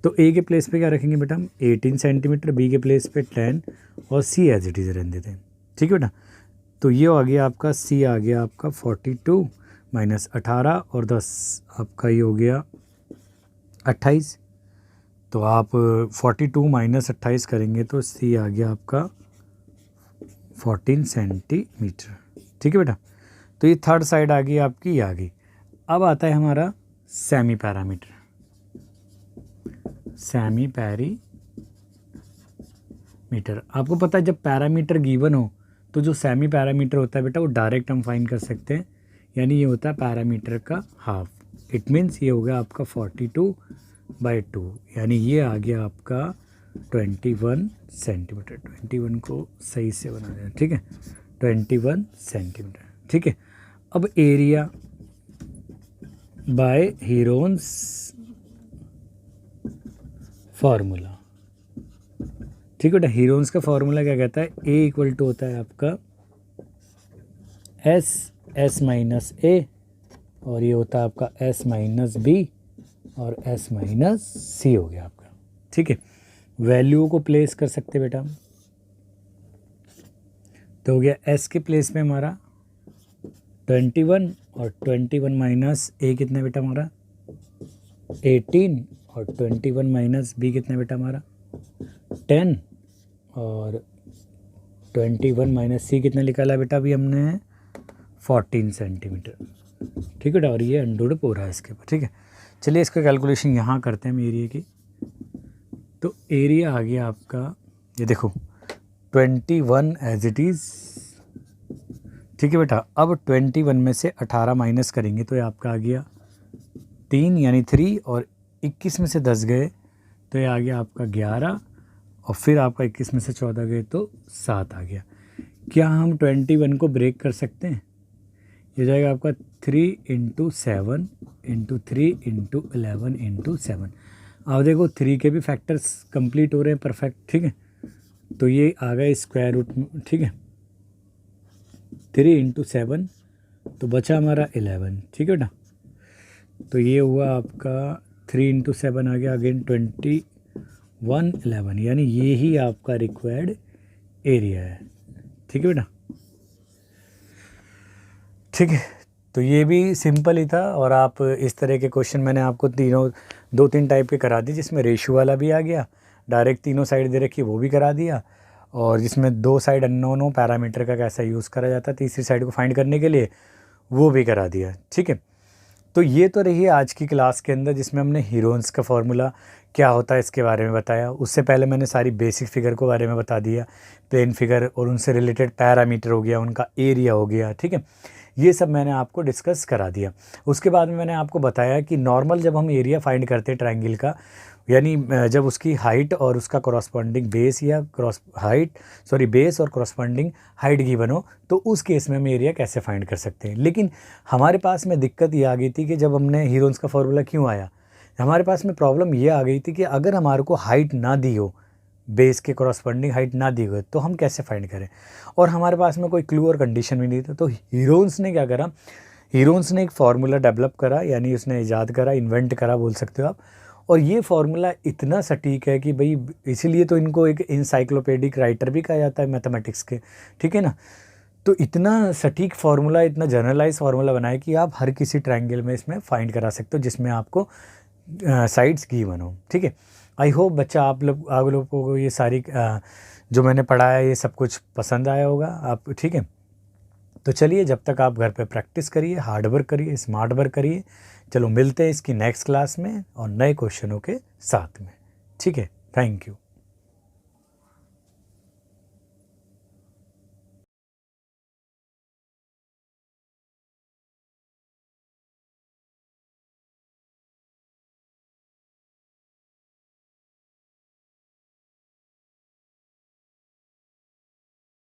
तो A के प्लेस पे क्या रखेंगे बेटा हम 18 सेंटीमीटर, B के प्लेस पे 10 और C एज इट इज़ रहने देते हैं। ठीक है बेटा, तो ये आ गया आपका C आ गया आपका 42 माइनस 18 और 10 आपका ये हो गया 28। तो आप 42 माइनस 28 करेंगे तो C आ गया आपका 14 सेंटीमीटर। ठीक है बेटा, तो ये थर्ड साइड आ गई आपकी, ये आ गई। अब आता है हमारा सेमी पैरामीटर। सेमी पैरीमीटर, आपको पता है जब पैरामीटर गिवन हो तो जो सेमी पैरामीटर होता है बेटा वो डायरेक्ट हम फाइंड कर सकते हैं, यानी ये होता है पैरामीटर का हाफ। इट मीन्स ये हो गया आपका 42/2, यानी ये आ गया आपका 21 सेंटीमीटर। 21 को सही से बना देना, ठीक है, 21 सेंटीमीटर। ठीक है, अब एरिया बाय हीरोन्स फार्मूला। ठीक है बेटा, हीरोन्स का फार्मूला क्या कहता है, A इक्वल टू होता है आपका S माइनस A, और ये होता है आपका S माइनस B और S माइनस C हो गया आपका। ठीक है, वैल्यू को प्लेस कर सकते बेटा हम, तो हो गया S के प्लेस में हमारा 21 और 21 माइनस A कितना बेटा हमारा 18 और 21 माइनस B कितना बेटा हमारा 10 और 21 माइनस C कितना निकाला बेटा अभी हमने 14 सेंटीमीटर। ठीक है बेटा, और ये अंडरवुड हो रहा है इसके ऊपर। ठीक है, चलिए इसका कैलकुलेशन यहाँ करते हैं हम एरिया की। तो एरिया आ गया आपका, ये देखो 21 एज इट इज़। ठीक है बेटा, अब 21 में से 18 माइनस करेंगे तो ये आपका आ गया 3 यानी 3, और 21 में से 10 गए तो ये आ गया आपका 11, और फिर आपका 21 में से 14 गए तो 7 आ गया। क्या हम 21 को ब्रेक कर सकते हैं, ये जाएगा आपका 3 × 7 × 3 × 11 × 7। अब देखो 3 के भी फैक्टर्स कंप्लीट हो रहे हैं परफेक्ट। ठीक है, तो ये आ गया स्क्वायर रूट। ठीक है, 3 × 7 तो बचा हमारा 11। ठीक है बेटा, तो ये हुआ आपका 3 × 7 आ गया अगेन 21 11, यानी ये ही आपका रिक्वायर्ड एरिया है। ठीक है बेटा, ठीक है, तो ये भी सिंपल ही था। और आप इस तरह के क्वेश्चन मैंने आपको 2-3 टाइप के करा दिए, जिसमें रेशियो वाला भी आ गया, डायरेक्ट तीनों साइड दे रखी वो भी करा दिया, और जिसमें 2 साइड अननोन हो पैरामीटर का कैसा यूज़ करा जाता है तीसरी साइड को फाइंड करने के लिए, वो भी करा दिया। ठीक है, तो ये तो रही आज की क्लास के अंदर, जिसमें हमने हीरोन्स का फार्मूला क्या होता है इसके बारे में बताया। उससे पहले मैंने सारी बेसिक फिगर के बारे में बता दिया, प्लेन फिगर और उनसे रिलेटेड पैरामीटर हो गया, उनका एरिया हो गया। ठीक है, ये सब मैंने आपको डिस्कस करा दिया। उसके बाद में मैंने आपको बताया कि नॉर्मल जब हम एरिया फाइंड करते हैं ट्रायंगल का, यानी जब उसकी हाइट और उसका कॉरस्पॉन्डिंग बेस या बेस और कॉरस्पॉन्डिंग हाइट गिवन हो, तो उस केस में हम एरिया कैसे फाइंड कर सकते हैं। लेकिन हमारे पास में दिक्कत ये आ गई थी कि जब हमने हीरोन्स का फार्मूला क्यों आया, हमारे पास में प्रॉब्लम ये आ गई थी कि अगर हमारे को हाइट ना दी हो, बेस के कॉरस्पॉन्डिंग हाइट ना दी हो, तो हम कैसे फाइंड करें, और हमारे पास में कोई क्लू और कंडीशन भी नहीं था। तो हीरोन्स ने क्या करा, हीरोन्स ने एक फार्मूला डेवलप करा, यानी उसने ईजाद करा, इन्वेंट करा बोल सकते हो आप। और ये फार्मूला इतना सटीक है कि भाई इसीलिए तो इनको एक इंसाइक्लोपीडिक राइटर भी कहा जाता है मैथमेटिक्स के। ठीक है ना, तो इतना सटीक फार्मूला, इतना जनरलाइज फार्मूला बनाया कि आप हर किसी ट्रायंगल में इसमें फाइंड करा सकते हो जिसमें आपको साइड्स गिवन हो। ठीक है, आई होप बच्चा आप लोगों को ये सारी जो मैंने पढ़ाया ये सब कुछ पसंद आया होगा आप। ठीक है, तो चलिए जब तक आप घर पे प्रैक्टिस करिए, हार्ड वर्क करिए, स्मार्ट वर्क करिए। चलो मिलते हैं इसकी नेक्स्ट क्लास में और नए क्वेश्चनों के साथ में। ठीक है, थैंक यू।